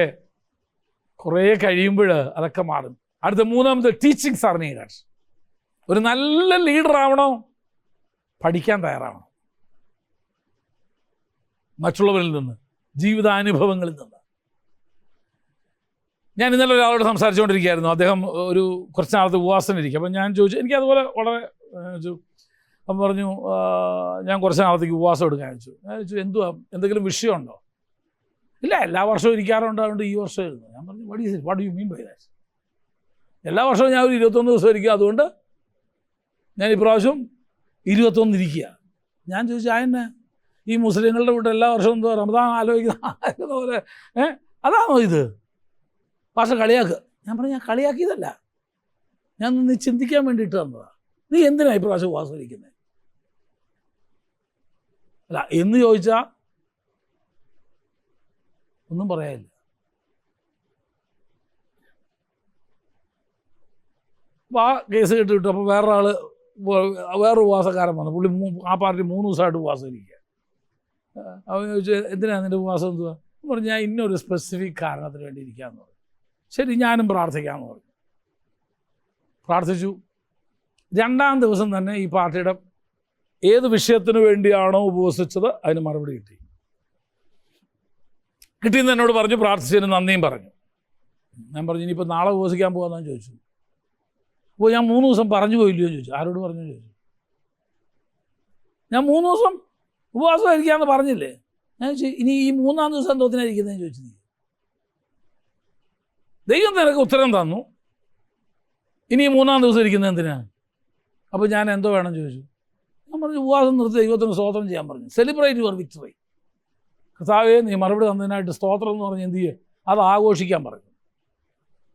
കുറേ കഴിയുമ്പോൾ അതൊക്കെ മാറും. അടുത്ത മൂന്നാമത് ടീച്ചിങ്സ് ആർ നീഡഡ്. ഒരു നല്ല ലീഡർ ആവണോ, പഠിക്കാൻ തയ്യാറാവണം മറ്റുള്ളവരിൽ നിന്ന്, ജീവിതാനുഭവങ്ങളിൽ നിന്ന്. ഞാൻ ഇന്നലെ ഒരാളോട് സംസാരിച്ചുകൊണ്ടിരിക്കുകയായിരുന്നു. അദ്ദേഹം ഒരു കുറച്ച് നാളത്തെ ഉപവാസനിരിക്കും. അപ്പം ഞാൻ ചോദിച്ചു, എനിക്കതുപോലെ വളരെ അപ്പം പറഞ്ഞു ഞാൻ കുറച്ച് നാളത്തേക്ക് ഉപവാസം എടുക്കാൻ ചോദിച്ചു. ഞാൻ ചോദിച്ചു എന്തുവാ, എന്തെങ്കിലും വിഷയമുണ്ടോ? ഇല്ല, എല്ലാ വർഷവും ഇരിക്കാറുണ്ട്, അതുകൊണ്ട് ഈ വർഷം ഇരുന്നു. ഞാൻ പറഞ്ഞു what do you mean by that? എല്ലാ വർഷവും ഞാൻ ഒരു 21 ദിവസം ഇരിക്കുക, അതുകൊണ്ട് ഞാൻ ഇപ്രാവശ്യം 21 ഇരിക്കുക. ഞാൻ ചോദിച്ചു അതെന്നെ ഈ മുസ്ലിങ്ങളുടെ കൂടെ എല്ലാ വർഷവും എന്തോ റമദാൻ ആലോചിക്കുന്ന പോലെ അതാണോ ഇത്? പക്ഷെ കളിയാക്കുക. ഞാൻ പറഞ്ഞു ഞാൻ കളിയാക്കിയതല്ല, ഞാൻ നീ ചിന്തിക്കാൻ വേണ്ടിയിട്ട് തന്നതാണ്. നീ എന്തിനാണ് ഇപ്രാവശ്യം ഉപവാസം ഇരിക്കുന്നത്? അല്ല എന്ന് ചോദിച്ചാൽ ഒന്നും പറയാനില്ല. അപ്പോൾ ആ കേസ് കേട്ട് കിട്ടും. അപ്പോൾ വേറൊരു ഉപവാസക്കാരൻ വന്നു. പുള്ളി ആ പാർട്ടി 3 ദിവസമായിട്ട് ഉപവാസം ഇരിക്കുക. അവൻ ചോദിച്ചു എന്തിനാണ് നിൻ്റെ ഉപവാസം എന്തുവാ? പറഞ്ഞു ഞാൻ ഇന്നൊരു സ്പെസിഫിക് കാരണത്തിന് വേണ്ടി ഇരിക്കാമെന്ന് പറഞ്ഞു. ശരി, ഞാനും പ്രാർത്ഥിക്കാമെന്ന് പറഞ്ഞു. പ്രാർത്ഥിച്ചു. 2-ാം ദിവസം തന്നെ ഈ പാർട്ടിയുടെ ഏത് വിഷയത്തിന് വേണ്ടിയാണോ ഉപവസിച്ചത് അതിന് മറുപടി കിട്ടി. കിട്ടിയെന്ന് എന്നോട് പറഞ്ഞു, പ്രാർത്ഥിച്ചതിന് നന്ദിയും പറഞ്ഞു. ഞാൻ പറഞ്ഞു ഇനിയിപ്പോൾ നാളെ ഉപവസിക്കാൻ പോകാമെന്ന് ചോദിച്ചു. അപ്പോൾ ഞാൻ 3 ദിവസം പറഞ്ഞു പോയില്ലയോ എന്ന് ചോദിച്ചു. ആരോട് പറഞ്ഞു ചോദിച്ചു. ഞാൻ 3 ദിവസം ഉപവാസമായിരിക്കാമെന്ന് പറഞ്ഞില്ലേ? ഞാൻ ചോദിച്ചു ഇനി ഈ 3-ാം ദിവസം എന്തോത്തിനായിരിക്കുന്നതെന്ന് ചോദിച്ചു. നീ ദൈവം നിനക്ക് ഉത്തരം തന്നു, ഇനി 3-ാം ദിവസം ഇരിക്കുന്നത് എന്തിനാണ്? അപ്പോൾ ഞാൻ എന്തോ വേണം ചോദിച്ചു. ഞാൻ പറഞ്ഞു ഉപവാസം നിർത്തി ദൈവത്തിന് സ്തോത്രം ചെയ്യാൻ പറഞ്ഞു. Celebrate your victory. കർത്താവേ നീ മറുപടി തന്നതിനായിട്ട് സ്തോത്രം എന്ന് പറഞ്ഞ് എന്ത് ചെയ്യുക, അത് ആഘോഷിക്കാൻ പറഞ്ഞു.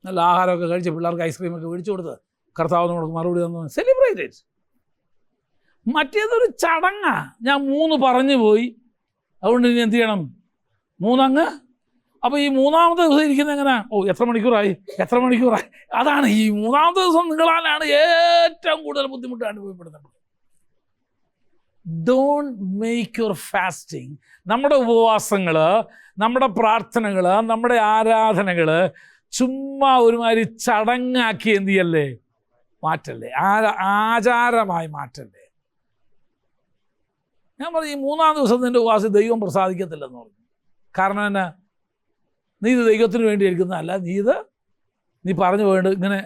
നല്ല ആഹാരമൊക്കെ കഴിച്ച് പിള്ളേർക്ക് ഐസ്ക്രീമൊക്കെ മേടിച്ചു കൊടുത്ത് കർത്താവ് നമുക്ക് മറുപടി തന്നു. Celebrate it. മറ്റേതൊരു ചടങ്ങാണ്. ഞാൻ 3 പറഞ്ഞു പോയി, അതുകൊണ്ട് ഇനി എന്ത് ചെയ്യണം? 3 അങ്ങ്. അപ്പോൾ ഈ 3-ാമത്തെ ദിവസം ഇരിക്കുന്നത് എങ്ങനെയാണ്? എത്ര മണിക്കൂറായി? അതാണ് ഈ 3-ാമത്തെ ദിവസം നിങ്ങളാലാണ് ഏറ്റവും കൂടുതൽ ബുദ്ധിമുട്ട് അനുഭവപ്പെടുന്നത്. ഡോണ്ട് മേക്ക് യുവർ ഫാസ്റ്റിംഗ്, നമ്മുടെ ഉപവാസങ്ങൾ, നമ്മുടെ പ്രാർത്ഥനകൾ, നമ്മുടെ ആരാധനകൾ ചുമ്മാ ഒരുമാതിരി ചടങ്ങാക്കി എന്ത് ചെയ്യല്ലേ, മാറ്റല്ലേ, ആചാരമായി മാറ്റല്ലേ. ഞാൻ പറഞ്ഞു ഈ 3-ാം ദിവസം നിൻ്റെ ഉപവാസം ദൈവം പ്രസാദിക്കത്തില്ലെന്ന് പറഞ്ഞു. കാരണം എന്നാ? നീ ഇത് ദൈവത്തിന് വേണ്ടി എടുക്കുന്നതല്ല, നീ പറഞ്ഞു പോയിട്ട് ഇങ്ങനെ.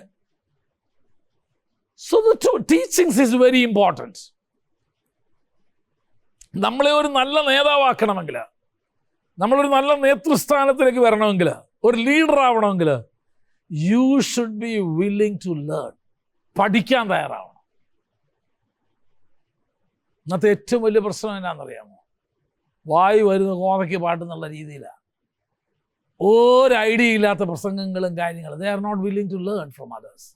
So the teachings is very important. നമ്മളെ ഒരു നല്ല നേതാവാക്കണമെങ്കിൽ, നമ്മളൊരു നല്ല നേതൃസ്ഥാനത്തിലേക്ക് വരണമെങ്കിൽ, ഒരു ലീഡർ ആവണമെങ്കിൽ you should be willing to learn. പഠിക്കാൻ തയ്യാറാവണം. ഇന്നത്തെ ഏറ്റവും വലിയ പ്രശ്നം എന്നാണെന്നറിയാമോ? വായു വരുന്ന കോതയ്ക്ക് പാട്ടെന്നുള്ള രീതിയിലാണ്. ഒരു ഐഡിയ ഇല്ലാത്ത പ്രസംഗങ്ങളും കാര്യങ്ങളും. They are not willing to learn from others.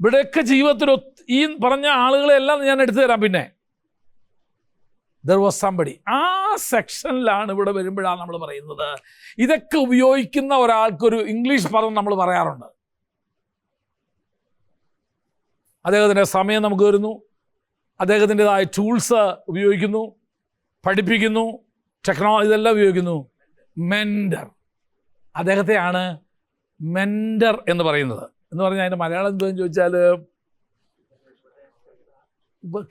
ഇവിടെയൊക്കെ ജീവിതത്തിൽ ഈ പറഞ്ഞ ആളുകളെല്ലാം ഞാൻ എടുത്തു തരാം. പിന്നെ ദർ വാസ് സംബഡി. ആ സെക്ഷനിലാണ് ഇവിടെ വരുമ്പോഴാണ് നമ്മൾ പറയുന്നത്. ഇതൊക്കെ ഉപയോഗിക്കുന്ന ഒരാൾക്കൊരു ഇംഗ്ലീഷ് പദം നമ്മൾ പറയാറുണ്ട്. അദ്ദേഹത്തിൻ്റെ സമയം നമുക്ക് വരുന്നു, അദ്ദേഹത്തിൻ്റെതായ ടൂൾസ് ഉപയോഗിക്കുന്നു, പഠിപ്പിക്കുന്നു, ഇതെല്ലാം ഉപയോഗിക്കുന്നു. മെൻഡർ, അദ്ദേഹത്തെയാണ് മെൻഡർ എന്ന് പറയുന്നത്. എന്ന് പറഞ്ഞാൽ അതിൻ്റെ മലയാളം എന്താണെന്ന് ചോദിച്ചാൽ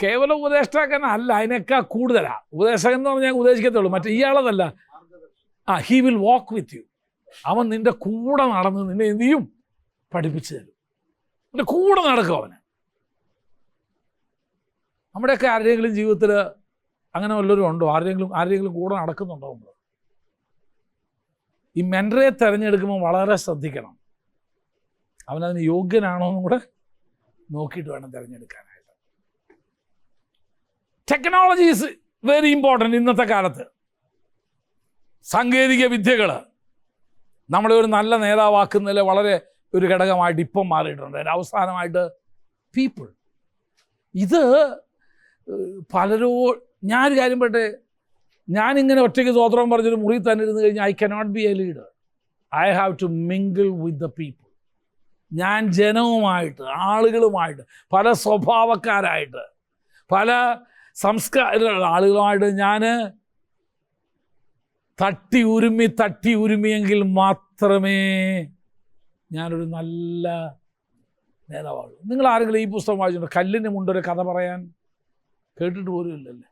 കേവലം ഉപദേഷ്ടാക്കനല്ല, അതിനേക്കാൾ കൂടുതലാണ്. ഉപദേശകൻ എന്ന് പറഞ്ഞാൽ ഉപദേശിക്കത്തുള്ളൂ, മറ്റേ ഇയാളതല്ല. He will walk with you. അവൻ നിൻ്റെ കൂടെ നടന്ന് നിന്നെ എന്ത് ചെയ്യും? പഠിപ്പിച്ചു തരും. നിൻ്റെ കൂടെ നടക്കും അവന്. നമ്മുടെയൊക്കെ ആരുടെയെങ്കിലും ജീവിതത്തിൽ അങ്ങനെ വല്ലവരും ഉണ്ടോ? ആരുടെയെങ്കിലും കൂടെ നടക്കുന്നുണ്ടോ? നമ്മൾ ഈ മെൻറ്ററെ തിരഞ്ഞെടുക്കുമ്പോൾ വളരെ ശ്രദ്ധിക്കണം. അവനതിന് യോഗ്യനാണോ എന്നും കൂടെ നോക്കിയിട്ട് വേണം തിരഞ്ഞെടുക്കാനായിട്ട്. Technology is very important. ഇന്നത്തെ കാലത്ത് സാങ്കേതിക വിദ്യകൾ നമ്മളെ ഒരു നല്ല നേതാവാക്കുന്നതിൽ വളരെ ഒരു ഘടകമായിട്ട് ഇപ്പം മാറിയിട്ടുണ്ട്. അതിന് അവസാനമായിട്ട് പീപ്പിൾ. ഇത് ഞാനൊരു കാര്യം പറയട്ടെ, ഞാനിങ്ങനെ ഒറ്റയ്ക്ക് സ്വതന്ത്രം പറഞ്ഞൊരു മുറി തന്നെ ഇരുന്ന് കഴിഞ്ഞാൽ I cannot be a leader. I have to mingle with the people. ഞാൻ ജനവുമായിട്ട്, ആളുകളുമായിട്ട്, പല സ്വഭാവക്കാരായിട്ട്, പല സംസ്കാര ആളുകളുമായിട്ട് ഞാൻ തട്ടി ഉരുമിയെങ്കിൽ മാത്രമേ ഞാനൊരു നല്ല നേതാവുള്ളൂ. നിങ്ങൾ ആരെങ്കിലും ഈ പുസ്തകം വായിച്ചിട്ടുണ്ടോ? കല്ലിന് മുണ്ടൊരു കഥ പറയാൻ കേട്ടിട്ട് പോലും ഇല്ലല്ലേ?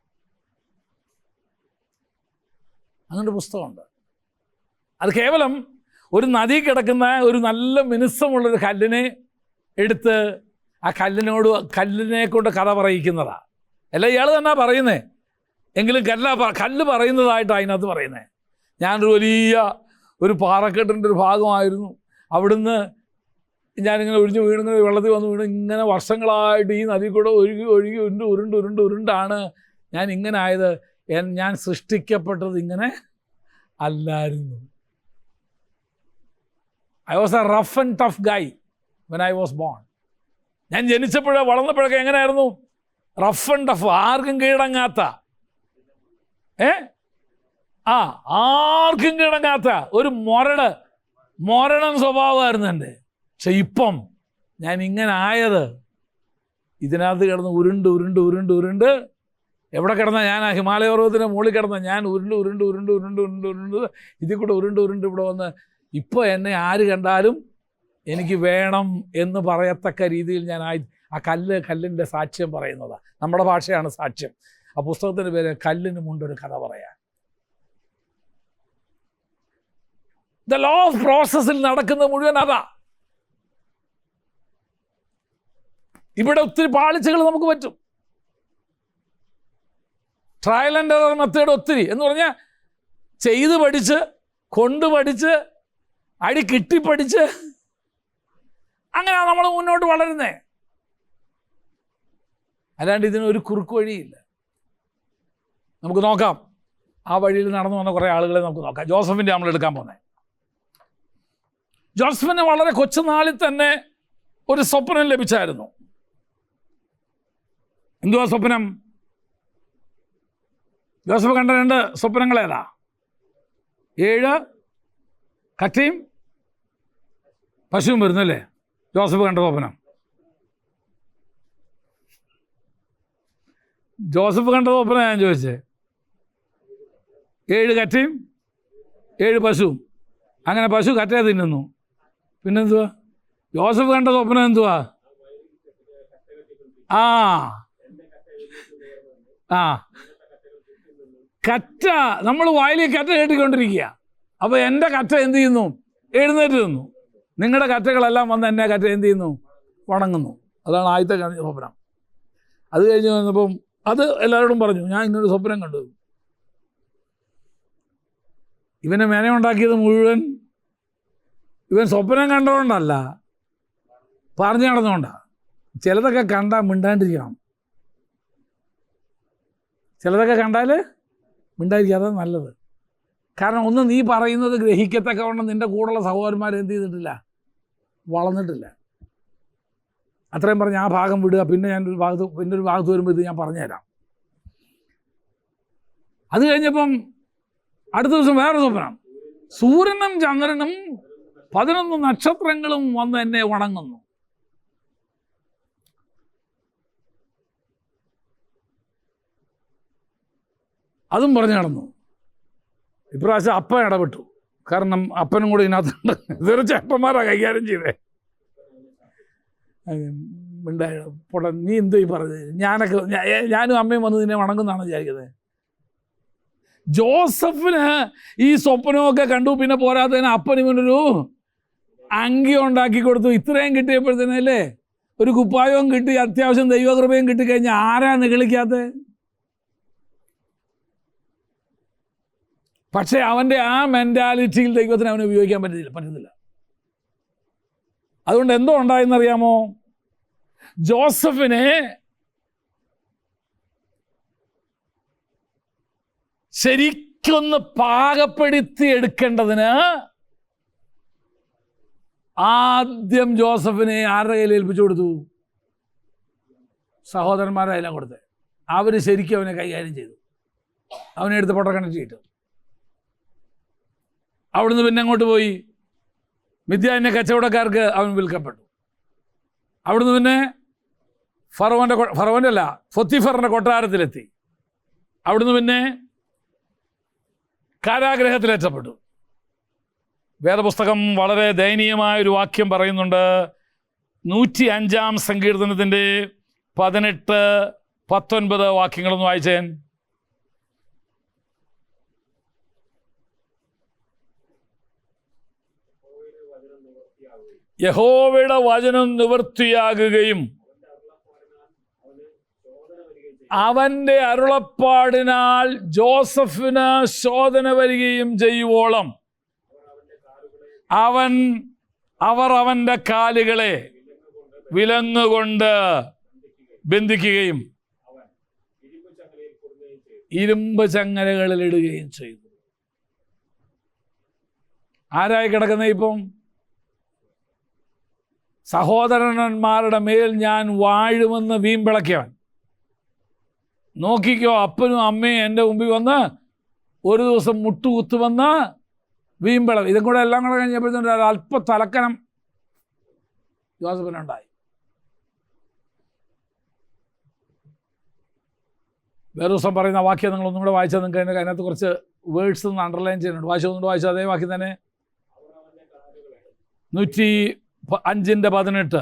അങ്ങനൊരു പുസ്തകമുണ്ട്. അത് കേവലം ഒരു നദി കിടക്കുന്ന ഒരു നല്ല മിനുസമുള്ളൊരു കല്ലിനെ എടുത്ത് ആ കല്ലിനെ കൊണ്ട് കഥ പറയിക്കുന്നതാണ്. അല്ല, ഇയാൾ തന്നെ പറയുന്നേ, എങ്കിലും കല്ല് പറയുന്നതായിട്ടാണ് അതിനകത്ത് പറയുന്നത്. ഞാനൊരു വലിയ ഒരു പാറക്കെട്ടിൻ്റെ ഒരു ഭാഗമായിരുന്നു. അവിടുന്ന് ഞാനിങ്ങനെ ഒഴിഞ്ഞ് വീണിങ്ങനെ വെള്ളത്തിൽ വന്ന് വീണ് ഇങ്ങനെ വർഷങ്ങളായിട്ട് ഈ നദി കൂടെ ഒഴുകി ഉരുണ്ടാണ് ഞാൻ ഇങ്ങനെ ആയത്. ഞാൻ സൃഷ്ടിക്കപ്പെട്ടത് ഇങ്ങനെ അല്ലായിരുന്നു. I was A rough and tough Guy when I was born. ഞാൻ വളർന്നപ്പോഴൊക്കെ എങ്ങനെയായിരുന്നു? റഫ് ആൻഡ് ടഫ്, ആർക്കും കീഴടങ്ങാത്ത, ആർക്കും കീഴടങ്ങാത്ത ഒരു മൊരടൻ സ്വഭാവമായിരുന്നു എൻ്റെ. പക്ഷെ ഇപ്പം ഞാൻ ഇങ്ങനെ ആയത് ഇതിനകത്ത് കിടന്ന് ഉരുണ്ട് എവിടെ കിടന്ന ഞാൻ ആ ഹിമാലയ പർവ്വതത്തിൻ്റെ മുകളിൽ കിടന്ന ഞാൻ ഉരുണ്ട് ഇതിൽ കൂടെ ഉരുണ്ട് ഇവിടെ വന്ന് ഇപ്പോൾ എന്നെ ആര് കണ്ടാലും എനിക്ക് വേണം എന്ന് പറയത്തക്ക രീതിയിൽ ഞാൻ ആ കല്ലിൻ്റെ സാക്ഷ്യം പറയുന്നതാണ്. നമ്മുടെ ഭാഷയാണ് സാക്ഷ്യം. ആ പുസ്തകത്തിൻ്റെ പേര് കല്ലിന് മുണ്ടൊരു കഥ പറയാൻ. ദ ലോ ഓഫ് പ്രോസസ്സിൽ നടക്കുന്ന മുഴുവൻ അതാ. ഇവിടെ ഒത്തിരി പാളിച്ചകൾ നമുക്ക് പറ്റും. ട്രയൽ ആൻഡ് എറർ മെത്തേഡ് ഒത്തിരി എന്ന് പറഞ്ഞാൽ ചെയ്ത് പഠിച്ച്, കൊണ്ട് പഠിച്ച്, അടി കിട്ടി പഠിച്ച്, അങ്ങനെയാണ് നമ്മൾ മുന്നോട്ട് വളരുന്നേ. അല്ലാണ്ട് ഇതിനൊരു കുറുക്ക് വഴിയില്ല. നമുക്ക് നോക്കാം, ആ വഴിയിൽ നടന്നു വന്ന കുറേ ആളുകളെ നമുക്ക് നോക്കാം. ജോസഫിൻ്റെ നമ്മൾ എടുക്കാൻ പോകുന്നത്. ജോസഫിന് വളരെ കൊച്ചുനാളിൽ തന്നെ ഒരു സ്വപ്നം ലഭിച്ചായിരുന്നു. എന്തുവാ സ്വപ്നം? ജോസഫ് കണ്ട 2 സ്വപ്നങ്ങളേതാ? 7 കറ്റയും പശുവും വരുന്നല്ലേ ജോസഫ് കണ്ട സ്വപ്നം. ജോസഫ് കണ്ട സ്വപ്നം ഞാൻ ചോദിച്ചേ. 7 കറ്റയും 7 പശുവും. അങ്ങനെ പശു കറ്റയെ തിന്നുന്നു. പിന്നെന്തുവാ ജോസഫ് കണ്ട സ്വപ്നം? എന്തുവാ? കറ്റ, നമ്മൾ വായിലേക്ക് കറ്റ കേട്ടിക്കൊണ്ടിരിക്കുക. അപ്പോൾ എൻ്റെ കറ്റ എന്ത് ചെയ്യുന്നു? എഴുന്നേറ്റ് നിന്നു. നിങ്ങളുടെ കറ്റകളെല്ലാം വന്ന് എന്നെ കറ്റ എന്ത് ചെയ്യുന്നു? വണങ്ങുന്നു. അതാണ് ആദ്യത്തെ സ്വപ്നം. അത് കഴിഞ്ഞ് വന്നപ്പം അത് എല്ലാവരോടും പറഞ്ഞു, ഞാൻ ഇന്നൊരു സ്വപ്നം കണ്ടു. ഇവനെ മെനയുണ്ടാക്കിയത് മുഴുവൻ ഇവൻ സ്വപ്നം കണ്ടുകൊണ്ടല്ല, പറഞ്ഞു നടന്നുകൊണ്ടാണ്. ചിലതൊക്കെ കണ്ടാൽ മിണ്ടാണ്ടിരിക്കണം. ചിലതൊക്കെ കണ്ടാൽ മിണ്ടായിരിക്കുക, അതാണ് നല്ലത്. കാരണം ഒന്ന്, നീ പറയുന്നത് ഗ്രഹിക്കത്തക്കവണ്ണം നിൻ്റെ കൂടെയുള്ള സഹോദരന്മാർ എന്ത് ചെയ്തിട്ടില്ല? വളർന്നിട്ടില്ല. അത്രയും പറഞ്ഞ് ആ ഭാഗം വിടുക. പിന്നെ ഒരു ഭാഗത്ത് വരുമ്പോൾ ഇത് ഞാൻ പറഞ്ഞുതരാം. അത് കഴിഞ്ഞപ്പം അടുത്ത ദിവസം വേറെ സ്വപ്നം. സൂര്യനും ചന്ദ്രനും 11 നക്ഷത്രങ്ങളും വന്ന് എന്നെ വണങ്ങുന്നു. അതും പറഞ്ഞു നടന്നു. ഇപ്രാവശ്യം അപ്പൻ ഇടപെട്ടു. കാരണം അപ്പനും കൂടി ഇതിനകത്തുണ്ട്. ഇതൊരു ചേട്ടന്മാരാണ് കൈകാര്യം ചെയ്തേ. പൊട നീ എന്തോ ഈ പറഞ്ഞത്? ഞാനും അമ്മയും വന്ന് നിന്നെ വണങ്ങുന്നതാണ് വിചാരിക്കുന്നത്. ജോസഫിന് ഈ സ്വപ്നമൊക്കെ കണ്ടു. പിന്നെ പോരാത്തതിന് അപ്പൻ ഇവനൊരു അങ്കി ഉണ്ടാക്കി കൊടുത്തു. ഇത്രയും കിട്ടിയപ്പോഴത്തേനല്ലേ ഒരു കുപ്പായവും കിട്ടി, അത്യാവശ്യം ദൈവകൃപയും കിട്ടിക്കഴിഞ്ഞാൽ ആരാ നിഗളിക്കാത്ത? പക്ഷെ അവൻ്റെ ആ മെൻറ്റാലിറ്റിയിൽ ദൈവത്തിന് അവനെ ഉപയോഗിക്കാൻ പറ്റുന്നില്ല. അതുകൊണ്ട് എന്തോ ഉണ്ടായെന്നറിയാമോ? ജോസഫിനെ ശരിക്കൊന്ന് പാകപ്പെടുത്തി എടുക്കേണ്ടതിന് ആദ്യം ജോസഫിനെ ആരുടെ കയ്യിൽ ഏൽപ്പിച്ചു കൊടുത്തു? സഹോദരന്മാരുടെ എല്ലാം കൊടുത്ത്. അവർ ശരിക്കും അവനെ കൈകാര്യം ചെയ്തു. അവനെ എടുത്ത് പൊട്ടക്കണക്ട് ചെയ്തു. അവിടുന്ന് പിന്നെ അങ്ങോട്ട് പോയി മിദ്യാന്റെ കച്ചവടക്കാർക്ക് അവൻ വിൽക്കപ്പെട്ടു. അവിടുന്ന് പിന്നെ ഫറവോൻ്റെ അല്ല പൊത്തിഫറിൻ്റെ കൊട്ടാരത്തിലെത്തി. അവിടുന്ന് പിന്നെ കാരാഗ്രഹത്തിലേറ്റപ്പെട്ടു. വേദപുസ്തകം വളരെ ദയനീയമായൊരു വാക്യം പറയുന്നുണ്ട്. 105 സങ്കീർത്തനത്തിൻ്റെ 18, 19 വാക്യങ്ങളൊന്ന് വായിച്ചേൻ. യഹോവയുടെ വചനം നിവൃത്തിയാകുകയും അവൻ്റെ അരുളപ്പാടിനാൽ ജോസഫിന് ശോധന വരികയും ചെയ്യുവോളം അവർ അവൻ്റെ കാലുകളെ വിലങ്ങുകൊണ്ട് ബന്ധിക്കുകയും ഇരുമ്പ് ചങ്ങലകളിൽ ഇടുകയും ചെയ്തു. ആരായി കിടക്കുന്ന ഇപ്പം? സഹോദരന്മാരുടെ മേൽ ഞാൻ വാഴുമെന്ന് വീമ്പിളക്കിയവൻ. നോക്കിക്കോ, അപ്പനും അമ്മയും എൻ്റെ മുമ്പിൽ വന്ന് ഒരു ദിവസം മുട്ടുകുത്തുവന്ന് വീമ്പിളവ്. ഇതും കൂടെ എല്ലാം കൂടെ കഴിഞ്ഞപ്പോഴത്തേക്കും ഒരു അല്പ തലക്കനം ജോസഫിനുണ്ടായി. വേറെ ദിവസം പറയുന്ന വാക്യം നിങ്ങളൊന്നും കൂടെ വായിച്ചാൽ നിങ്ങൾക്ക് അതിനകത്ത് കുറച്ച് വേർഡ്സ് ഒന്ന് അണ്ടർലൈൻ ചെയ്യുന്നുണ്ട്. ഒന്നുകൂടെ വായിച്ചാൽ അതേ വാക്യം തന്നെ. 105:18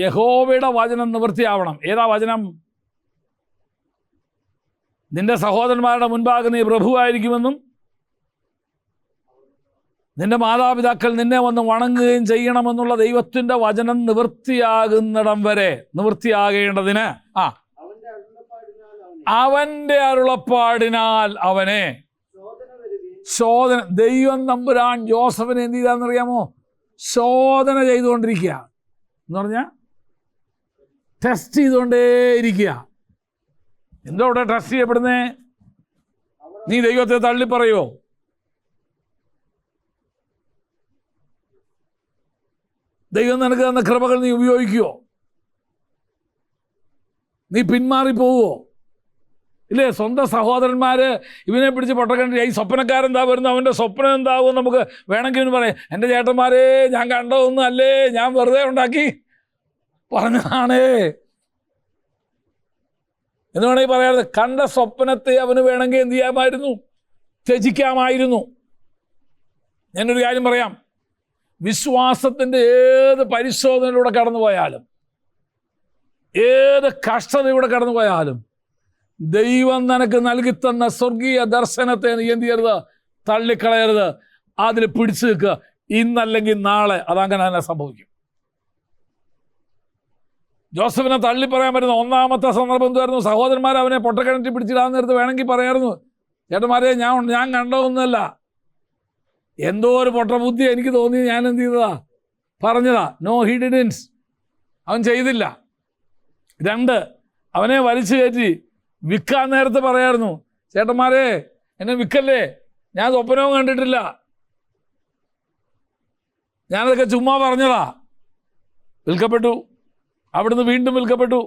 യഹോവയുടെ വചനം നിവൃത്തിയാവണം. ഏതാ വചനം? നിന്റെ സഹോദരന്മാരുടെ മുൻപാകെ നീ പ്രഭുവായിരിക്കുമെന്നും നിന്റെ മാതാപിതാക്കൾ നിന്നെ വന്ന് വണങ്ങുകയും ചെയ്യണമെന്നുള്ള ദൈവത്തിൻ്റെ വചനം നിവൃത്തിയാകുന്നിടം വരെ നിവൃത്തിയാകേണ്ടതിന് അവൻ്റെ അരുളപ്പാടിനാൽ അവനെ ശോധന. ദൈവം തമ്പുരാൻ ജോസഫിനെ എന്ത് ചെയ്താന്നറിയാമോ? ശോധന ചെയ്തുകൊണ്ടിരിക്കുക എന്ന് പറഞ്ഞാൽ ടെസ്റ്റ് ചെയ്തുകൊണ്ടേയിരിക്കുക. എന്തോ അവിടെ ടെസ്റ്റ് ചെയ്യപ്പെടുന്നേ? നീ ദൈവത്തെ തള്ളിപ്പറയോ? ദൈവം നിനക്ക് തന്ന കൃപകൾ നീ ഉപയോഗിക്കുവോ? നീ പിന്മാറിപ്പോവോ? ഇല്ലേ? സ്വന്തം സഹോദരന്മാർ ഇവനെ പിടിച്ച് പൊട്ടക്കണ്ടി. ഈ സ്വപ്നക്കാരെന്താ വരുന്നത്, അവൻ്റെ സ്വപ്നം എന്താവും നമുക്ക് വേണമെങ്കിൽ ഇവന് പറയാം. എൻ്റെ ചേട്ടന്മാരെ ഞാൻ കണ്ടതൊന്നും അല്ലേ, ഞാൻ വെറുതെ ഉണ്ടാക്കി പറഞ്ഞതാണേ എന്ന് വേണമെങ്കിൽ പറയാതെ. കണ്ട സ്വപ്നത്തെ അവന് വേണമെങ്കിൽ എന്ത് ചെയ്യാമായിരുന്നു? ത്യജിക്കാമായിരുന്നു. ഞാനൊരു കാര്യം പറയാം. വിശ്വാസത്തിൻ്റെ ഏത് പരിശോധനയിലൂടെ കടന്നു പോയാലും, ഏത് കഷ്ടതയിലൂടെ കടന്നു പോയാലും, ദൈവം നിനക്ക് നൽകിത്തന്ന സ്വർഗീയ ദർശനത്തെ നീ എന്ത് ചെയ്യരുത്? തള്ളിക്കളയരുത്. അതിൽ പിടിച്ചു നിൽക്കുക. ഇന്നല്ലെങ്കിൽ നാളെ അതങ്ങനെ തന്നെ സംഭവിക്കും. ജോസഫിനെ തള്ളി പറയാൻ പറ്റുന്ന ഒന്നാമത്തെ സന്ദർഭം എന്തായിരുന്നു? സഹോദരന്മാർ അവനെ പൊട്ടക്കിണറ്റി പിടിച്ചിടാൻ നേരത്ത് വേണമെങ്കിൽ പറയായിരുന്നു, ചേട്ടന്മാരെ ഞാൻ കണ്ടതൊന്നുമല്ല, എന്തോ ഒരു പൊട്ടബുദ്ധി എനിക്ക് തോന്നി, ഞാൻ എന്ത് ചെയ്തതാ, പറഞ്ഞതാ. No, he didn't. അവൻ ചെയ്തില്ല. 2, അവനെ വലിച്ചു കയറ്റി വിൽക്കാൻ നേരത്ത് പറയായിരുന്നു, ചേട്ടന്മാരെ എന്നെ വിൽക്കല്ലേ, ഞാൻ സ്വപ്നവും കണ്ടിട്ടില്ല, ഞാനതൊക്കെ ചുമ്മാ പറഞ്ഞതാ. വിൽക്കപ്പെട്ടു. അവിടുന്ന് വീണ്ടും വിൽക്കപ്പെട്ടു.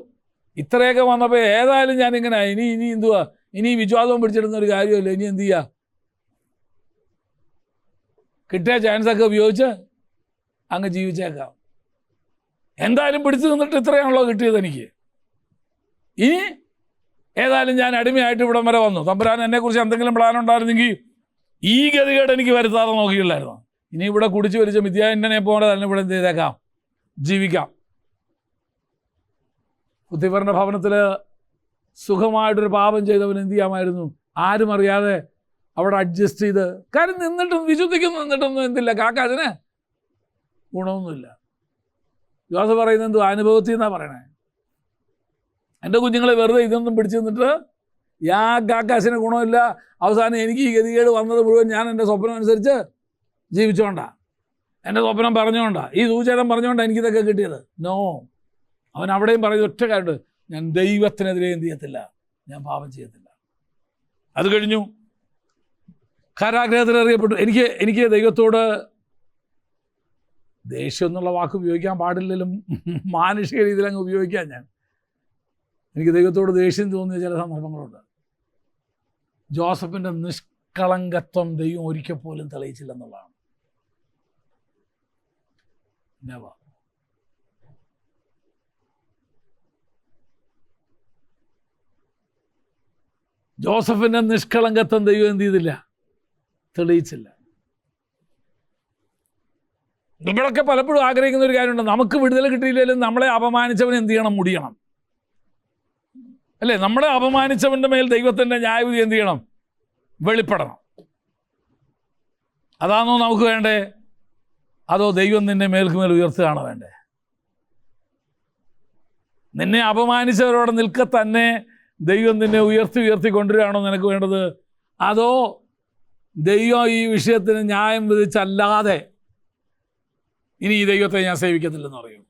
ഇത്രയൊക്കെ വന്നപ്പോൾ ഏതായാലും ഞാനിങ്ങനെ ഇനി എന്തുവാ, ഇനി വിശ്വാസവും പിടിച്ചിടുന്ന ഒരു കാര്യമല്ല, ഇനി എന്ത് ചെയ്യുക, കിട്ടിയ ചാൻസൊക്കെ ഉപയോഗിച്ച് അങ്ങ് ജീവിച്ചേക്കാം. എന്തായാലും പിടിച്ചു നിന്നിട്ട് ഇത്രയാണല്ലോ കിട്ടിയത് എനിക്ക്. ഇനി ഏതായാലും ഞാൻ അടിമയായിട്ട് ഇവിടം വരെ വന്നു. തമ്പുരാൻ എന്നെക്കുറിച്ച് എന്തെങ്കിലും പ്ലാൻ ഉണ്ടായിരുന്നെങ്കിൽ ഈ ഗതികേട് എനിക്ക് വരുത്താതെ നോക്കിയില്ലായിരുന്നു. ഇനി ഇവിടെ കുടിച്ചു വലിച്ച മിഥ്യാന്യനെ പോലെ തന്നെ ഇവിടെ എന്ത് ചെയ്തേക്കാം, ജീവിക്കാം. പുത്തിഫറിൻ്റെ ഭവനത്തിൽ സുഖമായിട്ടൊരു പാപം ചെയ്തവൻ എന്ത് ചെയ്യാമായിരുന്നു? ആരും അറിയാതെ അവിടെ അഡ്ജസ്റ്റ് ചെയ്ത്, കാര്യം നിന്നിട്ടും വിശുദ്ധിക്കുന്നു, നിന്നിട്ടൊന്നും എന്തില്ല, കാക്കാശന് ഗുണമൊന്നുമില്ല. ജോസഫ് പറയുന്നത് എന്തോ അനുഭവത്തിൽ നിന്നാണ് പറയണേ. എൻ്റെ കുഞ്ഞുങ്ങളെ വെറുതെ ഇതൊന്നും പിടിച്ചു നിന്നിട്ട് കാക്കാശിന് ഗുണമില്ല, അവസാനം എനിക്ക് ഈ ഗതികേട് വന്നത് മുഴുവൻ ഞാൻ എൻ്റെ സ്വപ്നം അനുസരിച്ച് ജീവിച്ചോണ്ടാ, എൻ്റെ സ്വപ്നം പറഞ്ഞുകൊണ്ടാ, ഈ സൂചനം പറഞ്ഞുകൊണ്ടാണ് എനിക്കിതൊക്കെ കിട്ടിയത്. നോ, അവൻ അവിടെയും പറയുന്ന ഒറ്റ കാര്യം, ഞാൻ ദൈവത്തിനെതിരെ എന്ത് ചെയ്യത്തില്ല, ഞാൻ പാപം ചെയ്യത്തില്ല. അത് കഴിഞ്ഞു, കാരാഗ്രഹത്തിൽ അറിയപ്പെട്ടു. എനിക്ക് ദൈവത്തോട് ദേഷ്യം എന്നുള്ള വാക്ക് ഉപയോഗിക്കാൻ പാടില്ലെങ്കിലും മാനുഷിക രീതിയിൽ അങ്ങ് ഉപയോഗിക്കാൻ എനിക്ക് ദൈവത്തോട് ദേഷ്യം തോന്നിയ ചില സന്ദർഭങ്ങളുണ്ട്. ജോസഫിൻ്റെ നിഷ്കളങ്കത്വം ദൈവം ഒരിക്കൽ പോലും തെളിയിച്ചില്ലെന്നുള്ളതാണ്. ജോസഫിൻ്റെ നിഷ്കളങ്കത്വം ദൈവം എന്ത് ചെയ്തില്ല, തെളിയിച്ചില്ല. നമ്മളൊക്കെ പലപ്പോഴും ആഗ്രഹിക്കുന്ന ഒരു കാര്യമുണ്ട്, നമുക്ക് വിടുതൽ കിട്ടിയില്ലെങ്കിലും നമ്മളെ അപമാനിച്ചവൻ എന്ത് ചെയ്യണം, മുടിയണം, അല്ലേ? നമ്മളെ അപമാനിച്ചവൻ്റെ മേൽ ദൈവത്തിൻ്റെ ന്യായവിധി എന്ത് ചെയ്യണം, വെളിപ്പെടണം. അതാണോ നമുക്ക് വേണ്ടേ? അതോ ദൈവം നിന്നെ മേൽക്കുമേൽ ഉയർത്തുകയാണോ വേണ്ടേ? നിന്നെ അപമാനിച്ചവരോട് നിൽക്ക തന്നെ ദൈവം നിന്നെ ഉയർത്തി കൊണ്ടുവരികയാണോ നിനക്ക് വേണ്ടത്? അതോ ദൈവം ഈ വിഷയത്തിന് ന്യായം വിധിച്ചല്ലാതെ ഇനി ഈ ദൈവത്തെ ഞാൻ സേവിക്കത്തില്ലെന്ന് പറയും?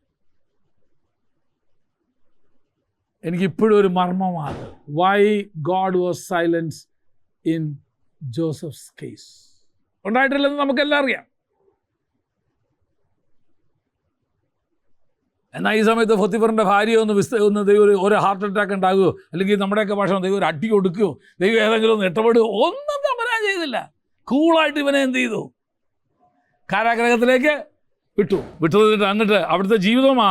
എനിക്കിപ്പോഴും ഒരു മർമ്മമാണ്, why God was silence in Joseph's case. ഉണ്ടായിട്ടില്ലെന്ന് നമുക്കെല്ലാം അറിയാം. എന്നാൽ ഈ സമയത്ത് പൊത്തിഫറിൻ്റെ ഭാര്യ ഒന്ന് ദൈവം ഒരു ഹാർട്ട് അറ്റാക്ക് ഉണ്ടാകുമോ, അല്ലെങ്കിൽ നമ്മുടെയൊക്കെ ഭാഷ ദൈവം ഒരു അടി കൊടുക്കുകയോ, ദൈവം ഏതെങ്കിലും ഒന്ന് ഇടപെടുകയോ, ഒന്നും തമ്പരാൻ ചെയ്തില്ല. കൂളായിട്ട് ഇവനെ എന്ത് ചെയ്തു, കാരാഗ്രഹത്തിലേക്ക് വിട്ടു. എന്നിട്ട് അവിടുത്തെ ജീവിതമാ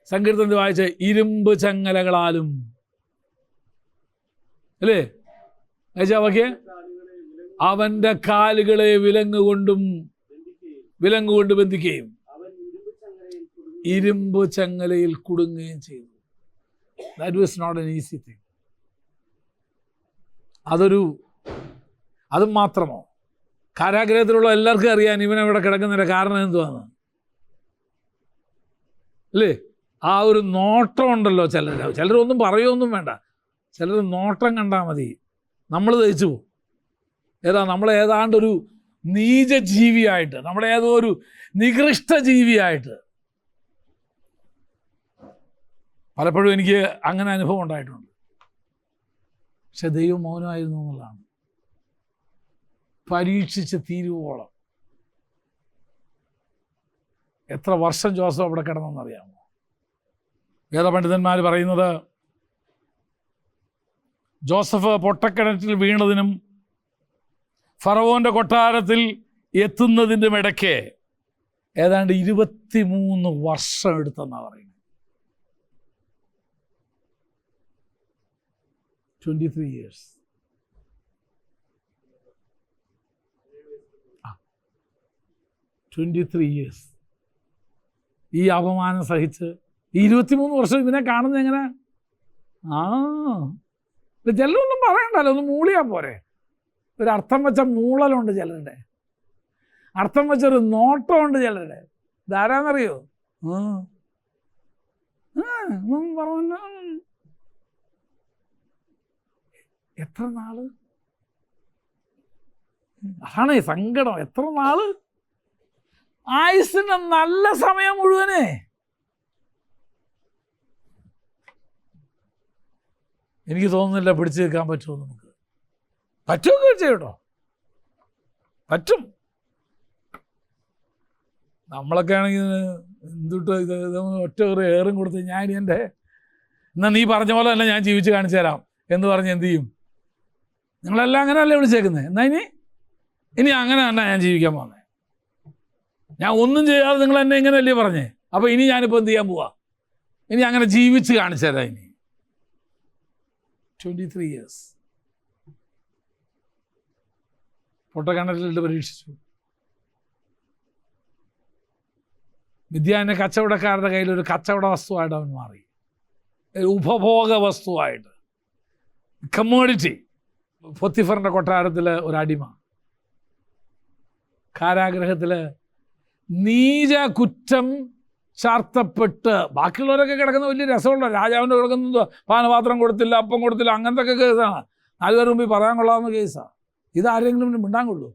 സങ്കീർത്തനത്തിൽ വായിച്ച ഇരുമ്പ് ചങ്ങലകളാലും, അല്ലേ വായിച്ചേ, അവൻ്റെ കാലുകളെ വിലങ്ങുകൊണ്ട് ബന്ധിക്കുകയും ഇരുമ്പ് ചങ്ങലയിൽ കുടുങ്ങുകയും ചെയ്തു. That was not an easy thing. അതും മാത്രമോ? കാരാഗ്രഹത്തിലുള്ള എല്ലാവർക്കും അറിയാൻ ഇവനവിടെ കിടക്കുന്നതിൻ്റെ കാരണം എന്തുവാന്ന്, അല്ലേ? ആ ഒരു നോട്ടം ഉണ്ടല്ലോ ചിലരൊന്നും പറയുകയൊന്നും വേണ്ട, ചിലർ നോട്ടം കണ്ടാൽ മതി നമ്മൾ തയ്ച്ചു പോകും. നമ്മൾ ഏതാണ്ടൊരു നീചജീവിയായിട്ട്, നമ്മളേതോ ഒരു നികൃഷ്ട ജീവിയായിട്ട്. പലപ്പോഴും എനിക്ക് അങ്ങനെ അനുഭവം ഉണ്ടായിട്ടുണ്ട്. പക്ഷെ ദൈവം മൗനമായിരുന്നു എന്നുള്ളതാണ്. പരീക്ഷിച്ച് തീരുവോളം എത്ര വർഷം ജോസഫ് അവിടെ കിടന്നെന്നറിയാമോ? വേദപണ്ഡിതന്മാർ പറയുന്നത്, ജോസഫ് പൊട്ടക്കിണറ്റിൽ വീണതിനും ഫറവോൻ്റെ കൊട്ടാരത്തിൽ എത്തുന്നതിൻ്റെ ഇടയ്ക്ക് ഏതാണ്ട് 23 വർഷം എടുത്തെന്നാണ് പറയുന്നത്. 23 years. 23 years ഈ അപമാനം സഹിച്ച് 23 വർഷം ഇതിനെ കാണുന്നത് എങ്ങനെ? ചിലരൊന്നും പറയണ്ടല്ലോ, ഒന്ന് മൂളിയാൽ പോരെ. ഒരു അർത്ഥം വെച്ച മൂളലുണ്ട് ചിലരുടെ, അർത്ഥം വെച്ചൊരു നോട്ടമുണ്ട് ചിലരുടെ. ധാരാന്നറിയോ? പറഞ്ഞ എത്ര നാള്, അതാണ് സങ്കടം. എത്ര നാള്, ആയുസിന്റെ നല്ല സമയം മുഴുവനെ. എനിക്ക് തോന്നുന്നില്ല പിടിച്ചു നിൽക്കാൻ പറ്റുമോ നമുക്ക്. പറ്റുമൊക്കെ ചെയ്യട്ടോ, പറ്റും. നമ്മളൊക്കെ ആണെങ്കിൽ എന്തുട്ടോ ഇത് ഒറ്റ ഏറും കൊടുത്ത് ഞാൻ എൻ്റെ എന്നാൽ നീ പറഞ്ഞ പോലെ തന്നെ ഞാൻ ജീവിച്ച് കാണിച്ചു തരാം എന്ന് പറഞ്ഞ് എന്ത് ചെയ്യും? നിങ്ങളെല്ലാം അങ്ങനെയല്ലേ വിളിച്ചേക്കുന്നത്? എന്നാൽ ഇനി അങ്ങനെ തന്നെ ഞാൻ ജീവിക്കാൻ പോകുന്നത്. ഞാൻ ഒന്നും ചെയ്യാതെ നിങ്ങൾ എന്നെ ഇങ്ങനെയല്ലേ പറഞ്ഞേ, അപ്പോൾ ഇനി ഞാനിപ്പോൾ എന്ത് ചെയ്യാൻ പോവാ? ഇനി അങ്ങനെ ജീവിച്ച് കാണിച്ചു തരാം. ഇനി 23 years പൊട്ടക്കിണറ്റിലിട്ട് പരീക്ഷിച്ചു. മിദ്യാന്റെ കച്ചവടക്കാരുടെ കയ്യിൽ ഒരു കച്ചവട വസ്തുവായിട്ട് അവൻ മാറി. ഉപഭോഗ വസ്തുവായിട്ട്, കമ്മോഡിറ്റി. പൊത്തിഫറിൻ്റെ കൊട്ടാരത്തിൽ ഒരടിമ, കാരാഗ്രഹത്തിൽ നീച കുറ്റം ചാർത്തപ്പെട്ട്. ബാക്കിയുള്ളവരൊക്കെ കിടക്കുന്ന വലിയ രസമുള്ള, രാജാവിൻ്റെ കിടക്കുന്നത് പാനപാത്രം കൊടുത്തില്ല, അപ്പം കൊടുത്തില്ല, അങ്ങനത്തെ ഒക്കെ കേസാണ്. 4 പേർ മുമ്പിൽ പറയാൻ കൊള്ളാവുന്ന കേസാണ്. ഇതാരെങ്കിലും മിണ്ടാൻ കൊള്ളൂ?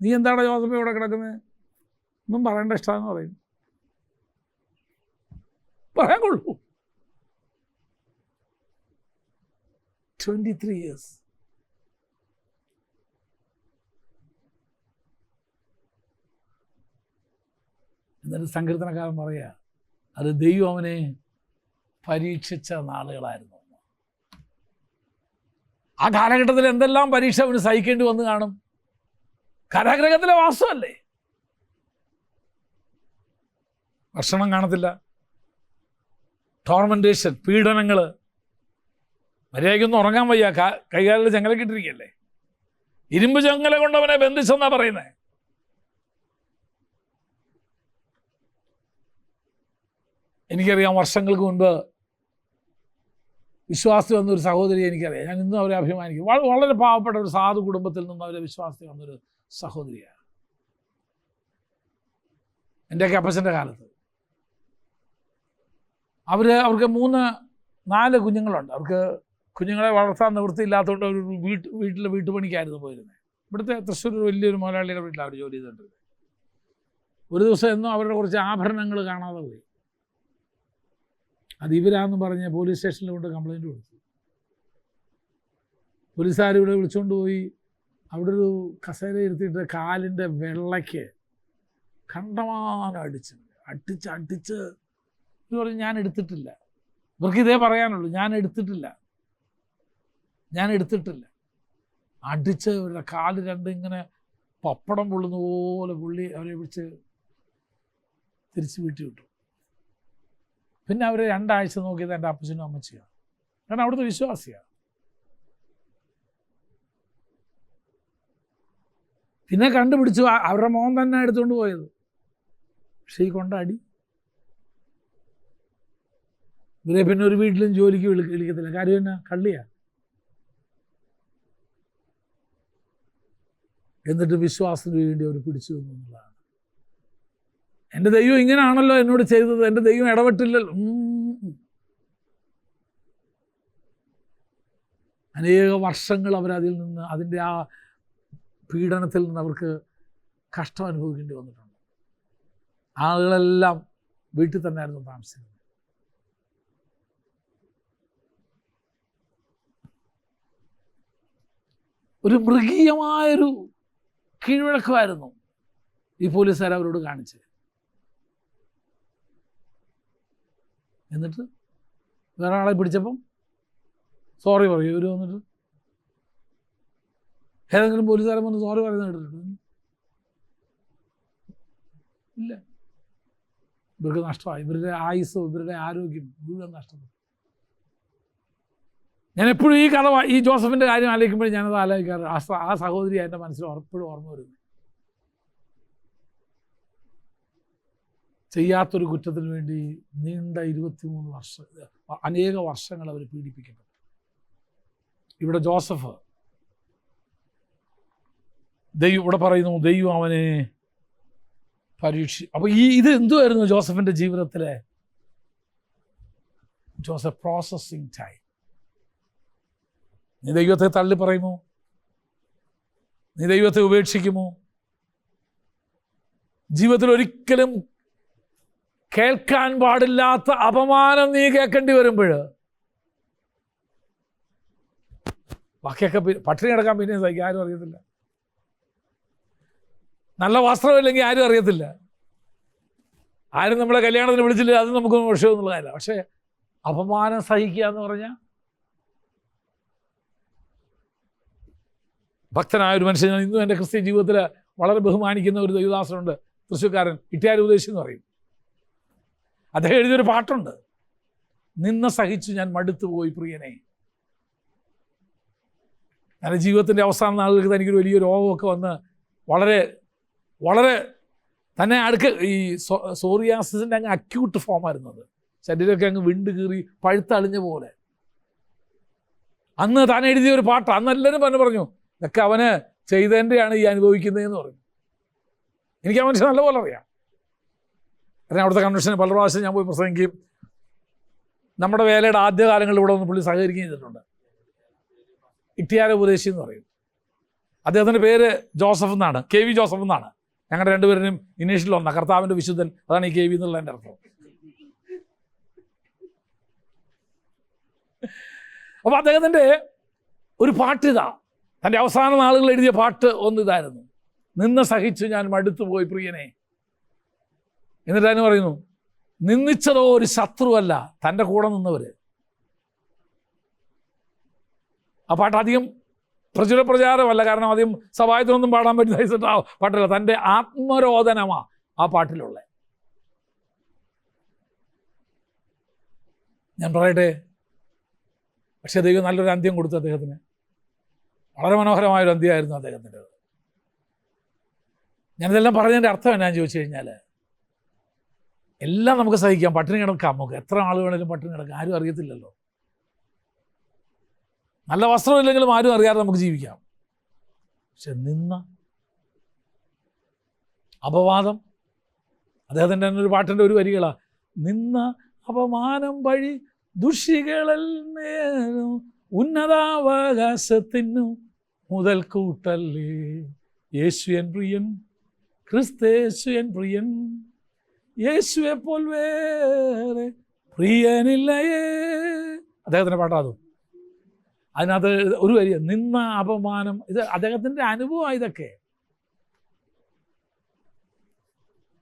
നീ എന്താണ് ജോസഫ് ഇവിടെ കിടക്കുന്നത്? ഒന്നും പറയേണ്ട ഇഷ്ടമെന്ന് പറയും. പറയാൻ കൊള്ളൂ. 23 years. എന്നിട്ട് സങ്കീർത്തനക്കാരൻ പറയുക, അത് ദൈവം അവനെ പരീക്ഷിച്ച നാളുകളായിരുന്നു. ആ കാലഘട്ടത്തിൽ എന്തെല്ലാം പരീക്ഷ അവന് സഹിക്കേണ്ടി വന്ന് കാണും. കാരാഗ്രഹത്തിലെ വാസമല്ലേ, ഭക്ഷണം കാണത്തില്ല, ടോർമെൻറ്റേഷൻ, പീഡനങ്ങൾ, മര്യാദയ്ക്കൊന്നും ഉറങ്ങാൻ വയ്യ, കൈകാലിൽ ചങ്ങലക്കിട്ടിരിക്കല്ലേ, ഇരുമ്പ് ചങ്ങല കൊണ്ടവനെ ബന്ധിച്ചെന്നാ പറയുന്നത്. എനിക്കറിയാം, വർഷങ്ങൾക്ക് മുൻപ് വിശ്വാസി വന്നൊരു സഹോദരി എനിക്കറിയാം. ഞാൻ ഇന്നും അവരെ അഭിമാനിക്കും. വളരെ പാവപ്പെട്ട ഒരു സാധു കുടുംബത്തിൽ നിന്ന് അവരെ വിശ്വാസി വന്നൊരു സഹോദരിയാണ്. എൻ്റെയൊക്കെ അപ്പച്ചൻ്റെ കാലത്ത് അവർക്ക് 3-4 കുഞ്ഞുങ്ങളുണ്ട്. അവർക്ക് കുഞ്ഞുങ്ങളെ വളർത്താൻ നിവൃത്തിയില്ലാത്തതുകൊണ്ട് അവർ വീട്ടുപണിക്കായിരുന്നു പോയിരുന്നത്. ഇവിടുത്തെ തൃശ്ശൂർ വലിയൊരു മുതലാളിയുടെ വീട്ടിലാണ് അവർ ജോലി ചെയ്തിട്ടുണ്ട്. ഒരു ദിവസം എന്നും അവരുടെ കുറച്ച് ആഭരണങ്ങൾ കാണാതെ പോയി. അത് ഇവരാന്ന് പറഞ്ഞ് പോലീസ് സ്റ്റേഷനിൽ കൊണ്ട് കംപ്ലയിൻറ്റ് കൊടുത്തു. പോലീസുകാർ ഇവിടെ വിളിച്ചുകൊണ്ട് പോയി അവിടെ ഒരു കസേര ഇരുത്തിയിട്ട് കാലിൻ്റെ വെള്ളയ്ക്ക് കണ്ടമാനം അടിച്ച് ഇത് പറഞ്ഞ് ഞാൻ എടുത്തിട്ടില്ല. ഇവർക്ക് ഇതേ പറയാനുള്ളൂ, ഞാൻ എടുത്തിട്ടില്ല. അടിച്ച് ഇവരുടെ കാല് രണ്ടും ഇങ്ങനെ പപ്പടം പൊള്ളുന്ന പോലെ പുള്ളി അവരെ വിളിച്ച് തിരിച്ച് വീട്ടിൽ വിട്ടു. പിന്നെ അവർ 2 ആഴ്ച നോക്കിയത് എൻ്റെ അപ്പച്ചനും അമ്മച്ചിയാണ്. കാരണം അവിടുത്തെ വിശ്വാസിയാണ്. പിന്നെ കണ്ടുപിടിച്ചു, അവരുടെ മോൻ തന്നെ എടുത്തുകൊണ്ട് പോയത്. പക്ഷേ ഈ കൊണ്ടടി ഇവരെ പിന്നെ ഒരു വീട്ടിലും ജോലിക്ക് വിളിക്കത്തില്ല. കാര്യം എന്നാ? കള്ളിയാണ്. എന്നിട്ട് വിശ്വാസത്തിന് വേണ്ടി അവർ പിടിച്ചു എന്നുള്ളതാണ്. എൻ്റെ ദൈവം ഇങ്ങനെയാണല്ലോ എന്നോട് ചെയ്തത്, എൻ്റെ ദൈവം ഇടപെട്ടില്ലല്ലോ. അനേക വർഷങ്ങൾ അവരതിൽ നിന്ന്, അതിൻ്റെ ആ പീഡനത്തിൽ നിന്ന് അവർക്ക് കഷ്ടം അനുഭവിക്കേണ്ടി വന്നിട്ടുണ്ട്. ആളുകളെല്ലാം വീട്ടിൽ തന്നെയായിരുന്നു താമസിക്കുന്നത്. ഒരു മൃഗീയമായൊരു കീഴ്വഴക്കമായിരുന്നു ഈ പോലീസുകാർ അവരോട് കാണിച്ചത്. എന്നിട്ട് വേറെ ആളെ പിടിച്ചപ്പം സോറി പറയും. ഇവർ വന്നിട്ട് ഏതെങ്കിലും പോലീസുകാരൻ വന്ന് സോറി പറയുന്നത് കേട്ടിട്ടുണ്ട്? ഇല്ല. ഇവർക്ക് നഷ്ടമായി. ഇവരുടെ ആയുസ്സും ഇവരുടെ ആരോഗ്യം മുഴുവൻ നഷ്ടപ്പെട്ടു. ഞാൻ എപ്പോഴും ഈ ജോസഫിൻ്റെ കാര്യം ആലോചിക്കുമ്പോഴും ഞാനത് ആലോചിക്കാറ്. ആ സഹോദരി എൻ്റെ മനസ്സിൽ എപ്പോഴും ഓർമ്മ വരുന്നു. ചെയ്യാത്തൊരു കുറ്റത്തിന് വേണ്ടി നീണ്ട 23 വർഷം, അനേക വർഷങ്ങൾ അവർ പീഡിപ്പിക്കപ്പെട്ടു. ഇവിടെ ജോസഫ് ഇവിടെ പറയുന്നു, ദൈവം അവനെ അപ്പോൾ ഇത് എന്തുമായിരുന്നു ജോസഫിൻ്റെ ജീവിതത്തിലെ പ്രോസസ്സിങ് ടൈം? നീ ദൈവത്തെ തള്ളി പറയുമോ? നീ ദൈവത്തെ ഉപേക്ഷിക്കുമോ? ജീവിതത്തിൽ ഒരിക്കലും കേൾക്കാൻ പാടില്ലാത്ത അപമാനം നീ കേൾക്കേണ്ടി വരുമ്പോൾ ബാക്കിയൊക്കെ പട്ടിണി കിടക്കാൻ പിന്നെ സഹിക്കും. ആരും അറിയത്തില്ല. നല്ല വസ്ത്രമില്ലെങ്കിൽ ആരും അറിയത്തില്ല. ആരും നമ്മളെ കല്യാണത്തിന് വിളിച്ചില്ല, അത് നമുക്കൊന്നും വിഷയമൊന്നുള്ള കാര്യമില്ല. പക്ഷേ അപമാനം സഹിക്കുക എന്ന് പറഞ്ഞാൽ, ഭക്തനായ ഒരു മനുഷ്യൻ, ഇന്നും എൻ്റെ ക്രിസ്ത്യൻ ജീവിതത്തിൽ വളരെ ബഹുമാനിക്കുന്ന ഒരു ദൈവദാസനുണ്ട്, തൃശ്ശൂർക്കാരൻ, ഇട്ടിയാർ ഉപദേശി എന്ന് പറയും. അദ്ദേഹം എഴുതിയൊരു പാട്ടുണ്ട്, നിന്ന സഹിച്ചു ഞാൻ മടുത്തു പോയി പ്രിയനെ. എൻ്റെ ജീവിതത്തിൻ്റെ അവസാന നാളുകൾക്ക് തനിക്കൊരു വലിയ രോഗമൊക്കെ വന്ന് വളരെ വളരെ തന്നെ ഈ സോറിയാസിൻ്റെ അങ്ങ് അക്യൂട്ട് ഫോമായിരുന്നു അത്. ശരീരമൊക്കെ അങ്ങ് വിണ്ട് കീറി പഴുത്തളിഞ്ഞ പോലെ. അന്ന് താൻ എഴുതിയ ഒരു പാട്ട്, അന്ന് എല്ലാവരും പറഞ്ഞു ഇതൊക്കെ അവന് ചെയ്തതിൻ്റെയാണ് ഈ അനുഭവിക്കുന്നതെന്ന് പറഞ്ഞു. എനിക്ക് ആ മനുഷ്യൻ നല്ലപോലെ അറിയാം. കാരണം അവിടുത്തെ കൺവെൻഷന് പല പ്രാവശ്യം ഞാൻ പോയി പ്രസംഗിക്കുകയും നമ്മുടെ വേലയുടെ ആദ്യകാലങ്ങളിൽ ഇവിടെ ഒന്ന് പുള്ളി സഹകരിക്കുകയും ചെയ്തിട്ടുണ്ട്. ഇട്ടിയാര ഉപദേശി എന്ന് പറയും. അദ്ദേഹത്തിൻ്റെ പേര് ജോസഫ് എന്നാണ്, KV ജോസഫ് എന്നാണ്. ഞങ്ങളുടെ രണ്ടുപേരും ഇനീഷ്യൽ ഒന്നാണ്, കർത്താവിൻ്റെ വിശുദ്ധൻ. അതാണ് ഈ KV എന്നുള്ളതിൻ്റെ അർത്ഥം. അപ്പോൾ അദ്ദേഹത്തിൻ്റെ ഒരു പാട്ടിതാ, തൻ്റെ അവസാന നാളുകൾ എഴുതിയ പാട്ട് ഒന്നിതായിരുന്നു, നിന്ന് സഹിച്ചു ഞാൻ മടുത്തു പോയി പ്രിയനെ. എന്നിട്ട് അതിന് പറയുന്നു, നിന്ദിച്ചതോ ഒരു ശത്രുവല്ല, തൻ്റെ കൂടെ നിന്നവർ. ആ പാട്ട് അധികം പ്രചാരമല്ല, കാരണം അധികം സഭായത്തിനൊന്നും പാടാൻ പറ്റുന്ന പാട്ടല്ല. തൻ്റെ ആത്മരോദനമാണ് ആ പാട്ടിലുള്ള. ഞാൻ പറയട്ടെ, പക്ഷേ ദൈവം നല്ലൊരു അന്ത്യം കൊടുത്തു അദ്ദേഹത്തിന്. വളരെ മനോഹരമായൊരു അന്ത്യമായിരുന്നു അദ്ദേഹത്തിൻ്റെ. ഞാനിതെല്ലാം പറഞ്ഞതിൻ്റെ അർത്ഥം എന്നാന്ന് ചോദിച്ചു കഴിഞ്ഞാൽ, എല്ലാം നമുക്ക് സഹിക്കാം, പട്ടിണി കിടക്കാം, നമുക്ക് എത്ര ആൾ വേണമെങ്കിലും പട്ടിണി കിടക്കാം, ആരും അറിയത്തില്ലല്ലോ. നല്ല വസ്ത്രമില്ലെങ്കിലും ആരും അറിയാതെ നമുക്ക് ജീവിക്കാം. പക്ഷെ അപവാദം, അദ്ദേഹത്തിൻ്റെ തന്നെ ഒരു പാട്ടിൻ്റെ ഒരു വരികളാണ്, നിന്ന അപമാനം വഴി ദുഷികളിൽ നേരും ഉന്നതാവകാശത്തിനു മുതൽ കൂട്ടല്ലേ, യേശു എൻ പ്രിയൻ, ക്രിസ്തേശു എൻ പ്രിയൻ, യേശുവെ പോൽ വേറെ പ്രിയനില്ലയേ. അദ്ദേഹത്തിൻ്റെ പാട്ടാതും. അതിനകത്ത് ഒരു വരിയ, നിന്ന അപമാനം, ഇത് അദ്ദേഹത്തിൻ്റെ അനുഭവമാണ്. ഇതൊക്കെ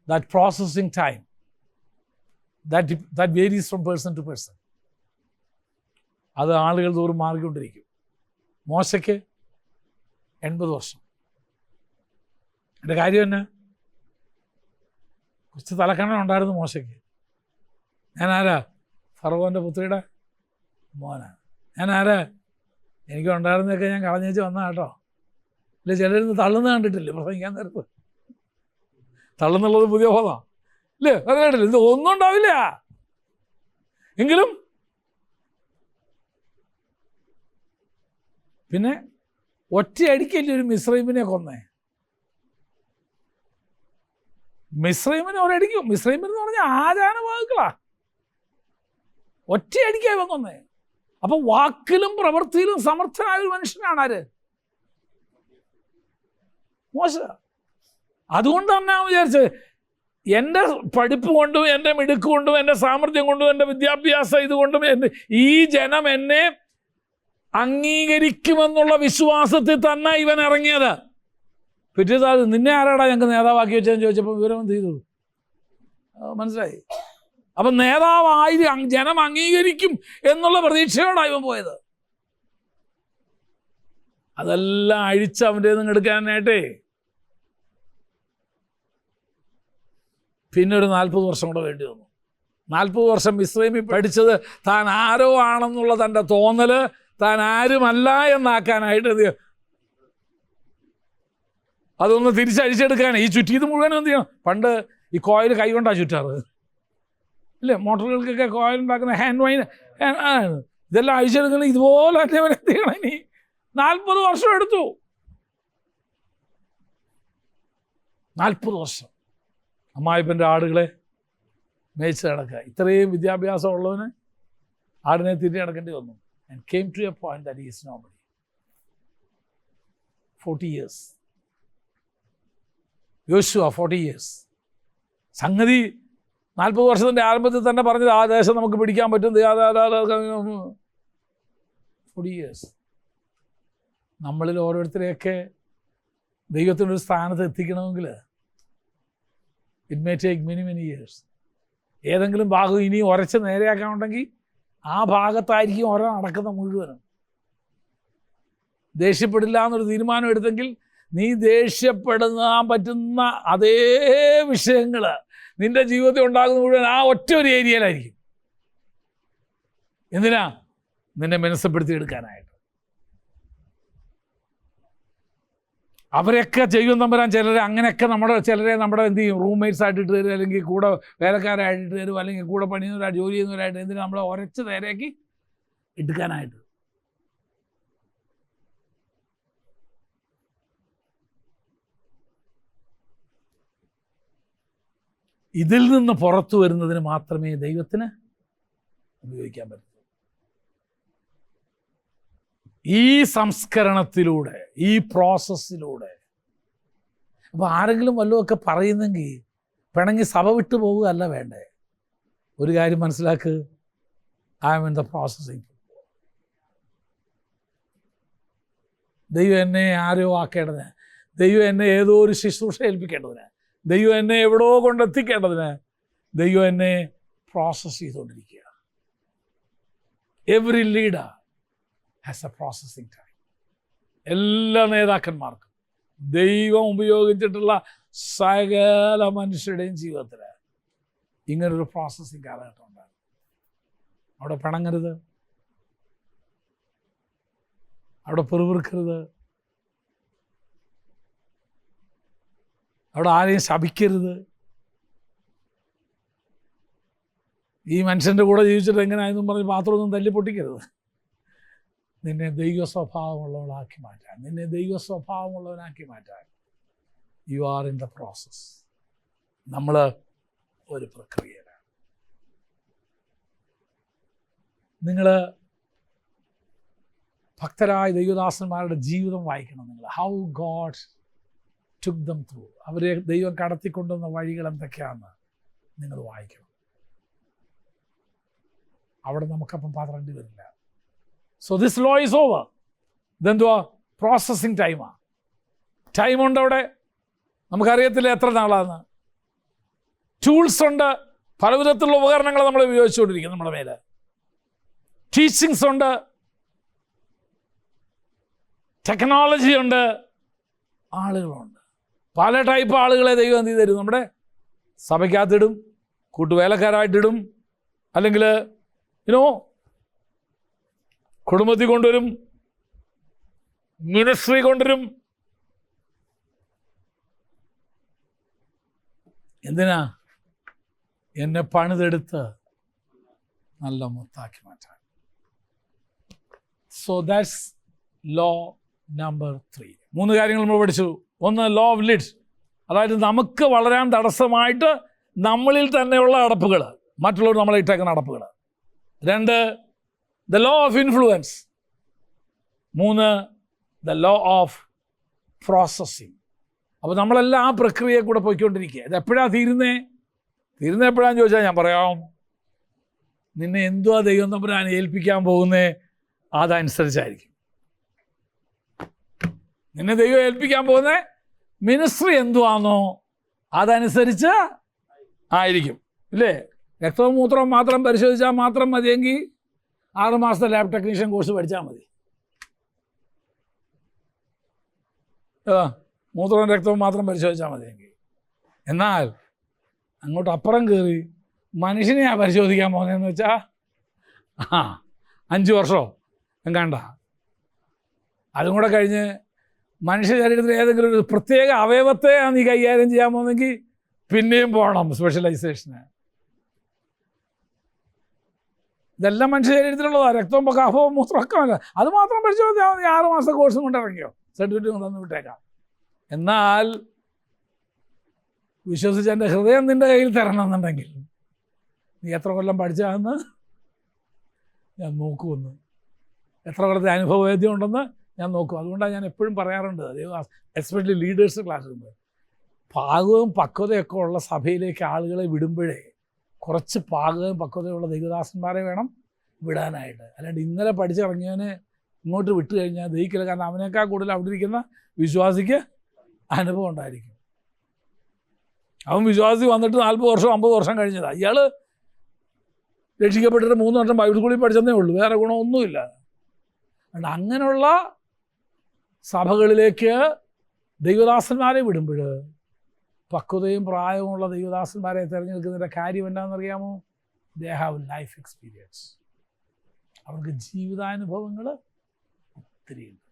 that processing time that varies from person to person. അത് ആളുകൾ തോറും മാറിക്കൊണ്ടിരിക്കും. മോശയ്ക്ക് 80 വർഷം. എൻ്റെ കാര്യം തന്നെ കുറച്ച് തലക്കണ്ണ ഉണ്ടായിരുന്നു മോശയ്ക്ക്. ഞാൻ ആരാ? ഫറവോൻ്റെ പുത്രിയുടെ മോനാണ്. ഞാൻ ആരാ? എനിക്ക് ഉണ്ടായിരുന്നതൊക്കെ ഞാൻ കളഞ്ഞേച്ച് വന്ന കേട്ടോ. ഇല്ല, ചിലരിന്ന് തള്ളുന്ന കണ്ടിട്ടില്ലേ പ്രസംഗിക്കാൻ നേരത്ത്? തള്ളുന്നുള്ളത് പുതിയ ബോധമാണ് ഇല്ലേ? അത് കേട്ടില്ല, ഇത് ഒന്നും ഉണ്ടാവില്ല. എങ്കിലും പിന്നെ ഒറ്റയടിക്കല്ലേ ഒരു മിസ്രൈമിനെ കൊന്നേ. മിസ്രൈമിനെ ഒരടിക്കും. മിസ്രൈമിന് പറഞ്ഞാൽ ആചാരവാക്കുകളാ. ഒറ്റയടിക്കായി ഇവൻ കൊന്നേ. അപ്പൊ വാക്കിലും പ്രവൃത്തിയിലും സമർത്ഥനായ ഒരു മനുഷ്യനാണ് ആര്? മോശ. അതുകൊണ്ട് തന്നെ വിചാരിച്ചത്, എൻ്റെ പഠിപ്പ് കൊണ്ടും എൻ്റെ മിടുക്ക് കൊണ്ടും എൻ്റെ സാമർഥ്യം കൊണ്ടും എൻ്റെ വിദ്യാഭ്യാസം ഇതുകൊണ്ടും ഈ ജനം എന്നെ അംഗീകരിക്കുമെന്നുള്ള വിശ്വാസത്തിൽ തന്നെ ഇവൻ ഇറങ്ങിയത്. പിറ്റേതാ, നിന്നെ ആരാടാ ഞങ്ങൾക്ക് നേതാവാക്കി വെച്ചതെന്ന് ചോദിച്ചപ്പോൾ വിവരം എന്ത് ചെയ്തു? മനസ്സിലായി. അപ്പം നേതാവായി ജനം അംഗീകരിക്കും എന്നുള്ള പ്രതീക്ഷയോടാണ് ഇവൻ പോയത്. അതെല്ലാം അഴിച്ച് അവൻ്റെ നിന്ന് എടുക്കാനായിട്ടേ പിന്നെ ഒരു 40 വർഷം കൂടെ വേണ്ടി വന്നു. 40 വർഷം മിസ്രൈമിൽ പഠിച്ചത് താൻ ആരോ ആണെന്നുള്ള തൻ്റെ തോന്നൽ താൻ ആരുമല്ല എന്നാക്കാനായിട്ട് അതൊന്ന് തിരിച്ചഴിച്ചെടുക്കാൻ ഈ ചുറ്റിയത് മുഴുവൻ എന്ത് ചെയ്യണം? പണ്ട് ഈ കോയിൽ കൈ കൊണ്ടാണ് ചുറ്റാറ് ഇല്ലേ? മോട്ടോറുകൾക്കൊക്കെ കോയിൽ ഉണ്ടാക്കുന്ന ഹാൻഡ് വൈൻ ആണ്. ഇതെല്ലാം അഴിച്ചെടുക്കണം. ഇതുപോലെ തന്നെ എന്ത് ചെയ്യണം? ഇനി 40 വർഷം എടുത്തു. 40 വർഷം അമ്മായിപ്പൻ്റെ ആടുകളെ മേയിച്ച് നടക്കുക. ഇത്രയും വിദ്യാഭ്യാസം ഉള്ളവന് ആടിനെ തിരിഞ്ഞ് നടക്കേണ്ടി വന്നു. And came to a point that he is nobody. 40 years. യോശുവ 40 years. സംഗതി 40 വർഷത്തിൻ്റെ ആരംഭത്തിൽ തന്നെ പറഞ്ഞത് ആ ദേശം നമുക്ക് പിടിക്കാൻ പറ്റും. 40 years. നമ്മളിൽ ഓരോരുത്തരെയൊക്കെ ദൈവത്തിൻ്റെ ഒരു സ്ഥാനത്ത് എത്തിക്കണമെങ്കിൽ it may take many years. ഏതെങ്കിലും ഭാഗം ഇനി ഉരച്ച് നേരെയാക്കാനുണ്ടെങ്കിൽ ആ ഭാഗത്തായിരിക്കും ഓരോ നടക്കുന്ന മുഴുവനും. ദേഷ്യപ്പെടില്ല എന്നൊരു തീരുമാനം എടുത്തെങ്കിൽ നീ ദേഷ്യപ്പെടുന്ന പറ്റുന്ന അതേ വിഷയങ്ങൾ നിന്റെ ജീവിതത്തിൽ ഉണ്ടാകുന്ന മുഴുവൻ ആ ഒറ്റ ഒരു ഏരിയയിലായിരിക്കും. എന്തിനാ? നിന്നെ മനസ്സപ്പെടുത്തി എടുക്കാനായിട്ട്. അവരെയൊക്കെ ചെയ്യും തമ്പുരാൻ. ചിലരെ അങ്ങനെയൊക്കെ ചിലരെ നമ്മുടെ എന്ത് ചെയ്യും, റൂംമേറ്റ്സ് ആയിട്ട് ഇട്ട് തരും, അല്ലെങ്കിൽ കൂടെ വേലക്കാരായിട്ട് ഇട്ട് തരും, അല്ലെങ്കിൽ കൂടെ പണിയുന്നവരായിട്ട് ജോലി ചെയ്യുന്നവരായിട്ട് എന്തിനാ നമ്മളെ ഉരച്ച് നേരെയാക്കി എടുക്കാനായിട്ട്. ഇതിൽ നിന്ന് പുറത്തു വരുന്നതിന് മാത്രമേ ദൈവത്തിന് ഉപയോഗിക്കാൻ പറ്റൂ. ഈ സംസ്കരണത്തിലൂടെ, ഈ പ്രോസസ്സിലൂടെ. അപ്പോൾ ആരെങ്കിലും വല്ലതുമൊക്കെ പറയുന്നെങ്കിൽ പിണങ്ങി സഭ വിട്ടു പോവുകയല്ല വേണ്ടേ. ഒരു കാര്യം മനസ്സിലാക്ക്, I am in the processing. ദൈവം എന്നെ ആരോ ആക്കേണ്ടതിന്, ദൈവം എന്നെ ഏതോ ഒരു ശുശ്രൂഷ ഏൽപ്പിക്കേണ്ടതിന്, ദൈവം എന്നെ എവിടോ കൊണ്ടെത്തിക്കേണ്ടതിന് ദൈവം എന്നെ പ്രോസസ്സ് ചെയ്തുകൊണ്ടിരിക്കുക. Every leader has A processing time. എല്ലാ നേതാക്കന്മാർക്കും ദൈവം ഉപയോഗിച്ചിട്ടുള്ള സകല മനുഷ്യരുടെയും ജീവിതത്തിൽ ഇങ്ങനൊരു പ്രോസസ്സിങ് കാലഘട്ടം ഉണ്ടാകും. അവിടെ പിണങ്ങരുത്, അവിടെ പെറുപിറുക്കരുത്, അവിടെ ആരെയും ശപിക്കരുത്. ഈ മനുഷ്യൻ്റെ കൂടെ ജീവിച്ചിട്ട് എങ്ങനെയായെന്നും പറഞ്ഞ് പാത്രമൊന്നും തല്ലി പൊട്ടിക്കരുത്. നിന്നെ ദൈവ സ്വഭാവമുള്ളവളാക്കി മാറ്റാൻ, നിന്നെ ദൈവ സ്വഭാവമുള്ളവനാക്കി മാറ്റാൻ you are in the process. നമ്മൾ ഒരു പ്രക്രിയയിലാണ്. നിങ്ങൾ ഭക്തരായ ദൈവദാസന്മാരുടെ ജീവിതം വായിക്കണം. നിങ്ങൾ how God took them through. അവരെ ദൈവം കടത്തിക്കൊണ്ടുവന്ന വഴികൾ എന്തൊക്കെയാണെന്ന് നിങ്ങൾ വായിക്കണം. അവിടെ നമുക്കപ്പം പാത്രണ്ടി വരില്ല. So this law is over. ഇതെന്തുവാ? പ്രോസസ്സിങ് ടൈമാണ്. ടൈമുണ്ട് അവിടെ. നമുക്കറിയത്തില്ല എത്ര നാളാന്ന്. ടൂൾസ് ഉണ്ട്, പലവിധത്തിലുള്ള ഉപകരണങ്ങൾ നമ്മൾ ഉപയോഗിച്ചുകൊണ്ടിരിക്കും നമ്മുടെ മേലെ. ടീച്ചിങ്സ് ഉണ്ട്, ടെക്നോളജി ഉണ്ട്, ആളുകളുണ്ട്. പല ടൈപ്പ് ആളുകളെ ദൈവം എന്ത് ചെയ്ത് തരും? നമ്മുടെ സഭയ്ക്കകത്തിടും, കൂട്ടുവേലക്കാരായിട്ടിടും, അല്ലെങ്കിൽ കുടുംബത്തിൽ കൊണ്ടുവരും, മിനിസ്ട്രി കൊണ്ടുവരും. എന്തിനാ? എന്നെ പണിതെടുത്ത് നല്ല മുത്താക്കി മാറ്റാൻ. So that's law number 3. 3 കാര്യങ്ങൾ നമ്മൾ പഠിച്ചു. ഒന്ന്, ലോ ഓഫ് ലിഡ്സ്, അതായത് നമുക്ക് വളരാൻ തടസ്സമായിട്ട് നമ്മളിൽ തന്നെയുള്ള അടപ്പുകൾ, മറ്റുള്ളവർ നമ്മളെ ഇട്ടേക്കുന്ന അടപ്പുകൾ. 2, the law of influence. 3, the law of processing. അപ്പോൾ നമ്മളെല്ലാം ആ പ്രക്രിയയെ കൂടെ പോയിക്കൊണ്ടിരിക്കുക. ഇത് എപ്പോഴാണ് തീരുന്നത് എപ്പോഴാന്ന് ചോദിച്ചാൽ ഞാൻ പറയാം, നിന്നെ എന്തുവാ ദൈവം തമ്പുരാൻ ഏൽപ്പിക്കാൻ പോകുന്നേ അതനുസരിച്ചായിരിക്കും. നിന്നെ ദൈവം ഏൽപ്പിക്കാൻ പോകുന്ന മിനിസ്ട്രി എന്തുവാണോ അതനുസരിച്ച് ആയിരിക്കും. ഇല്ലേ? രക്തവും മൂത്രവും മാത്രം പരിശോധിച്ചാൽ മാത്രം മതിയെങ്കിൽ 6 മാസത്തെ ലാബ് ടെക്നീഷ്യൻ കോഴ്സ് പഠിച്ചാൽ മതി. മൂത്രവും രക്തവും മാത്രം പരിശോധിച്ചാൽ മതിയെങ്കിൽ. എന്നാൽ അങ്ങോട്ട് അപ്പുറം കയറി മനുഷ്യനെയാ പരിശോധിക്കാൻ പോകുന്നതെന്ന് വെച്ചാൽ 5 വർഷമോ എങ്ങാണ്ട. അതും കൂടെ കഴിഞ്ഞ് മനുഷ്യ ശരീരത്തിൽ ഏതെങ്കിലും ഒരു പ്രത്യേക അവയവത്തെയാണ് നീ കൈകാര്യം ചെയ്യാൻ പോകുന്നെങ്കിൽ പിന്നെയും പോകണം സ്പെഷ്യലൈസേഷന്. ഇതെല്ലാം മനുഷ്യ ശരീരത്തിലുള്ളതാണ്. രക്തവും കഫവും മൂത്രമൊക്കെ അല്ല. അത് മാത്രം പരിശോധിച്ചാൽ മതി. 6 മാസത്തെ കോഴ്സും കൊണ്ട് ഇറങ്ങിയോ, സർട്ടിഫിക്കറ്റ് തന്നു വിട്ടേക്കാം. എന്നാൽ വിശ്വസിച്ച് എൻ്റെ ഹൃദയം നിൻ്റെ കയ്യിൽ തരണമെന്നുണ്ടെങ്കിൽ നീ എത്ര കൊല്ലം പഠിച്ചാന്ന് ഞാൻ നോക്കുമെന്ന്, എത്ര കൊല്ലത്തെ അനുഭവവേദ്യം ഉണ്ടെന്ന് ഞാൻ നോക്കും. അതുകൊണ്ടാണ് ഞാൻ എപ്പോഴും പറയാറുണ്ട്, എസ്പെഷ്യലി ലീഡേഴ്സ് ക്ലാസ്സിൽ പാകവും പക്വതയൊക്കെ ഉള്ള സഭയിലേക്ക് ആളുകളെ വിടുമ്പോഴേ കുറച്ച് പാകവും പക്വതയുള്ള ദൈവദാസന്മാരെ വേണം വിടാനായിട്ട്. അല്ലാണ്ട് ഇന്നലെ പഠിച്ചിറങ്ങിയവനെ ഇങ്ങോട്ട് വിട്ടു കഴിഞ്ഞാൽ ദഹിക്കില്ല. കാരണം അവനേക്കാൾ കൂടുതൽ അവിടെ ഇരിക്കുന്ന വിശ്വാസിക്ക് അനുഭവം ഉണ്ടായിരിക്കും. അവൻ വിശ്വാസി വന്നിട്ട് 40 വർഷം 50 വർഷം കഴിഞ്ഞതാണ്. ഇയാൾ രക്ഷിക്കപ്പെട്ടിട്ട് 3 വർഷം ബൈബിൾ സ്കൂളിൽ പഠിച്ചതേ ഉള്ളൂ, വേറെ ഗുണമൊന്നുമില്ല. അതുകൊണ്ട് അങ്ങനെയുള്ള സഭകളിലേക്ക് ദൈവദാസന്മാരെ വിടുമ്പോൾ പക്വതയും പ്രായവുമുള്ള ദൈവദാസന്മാരെ തിരഞ്ഞെടുക്കുന്നതിൻ്റെ കാര്യം എന്താണെന്നറിയാമോ? They have life experience. അവർക്ക് ജീവിതാനുഭവങ്ങൾ ഒത്തിരിയുണ്ട്.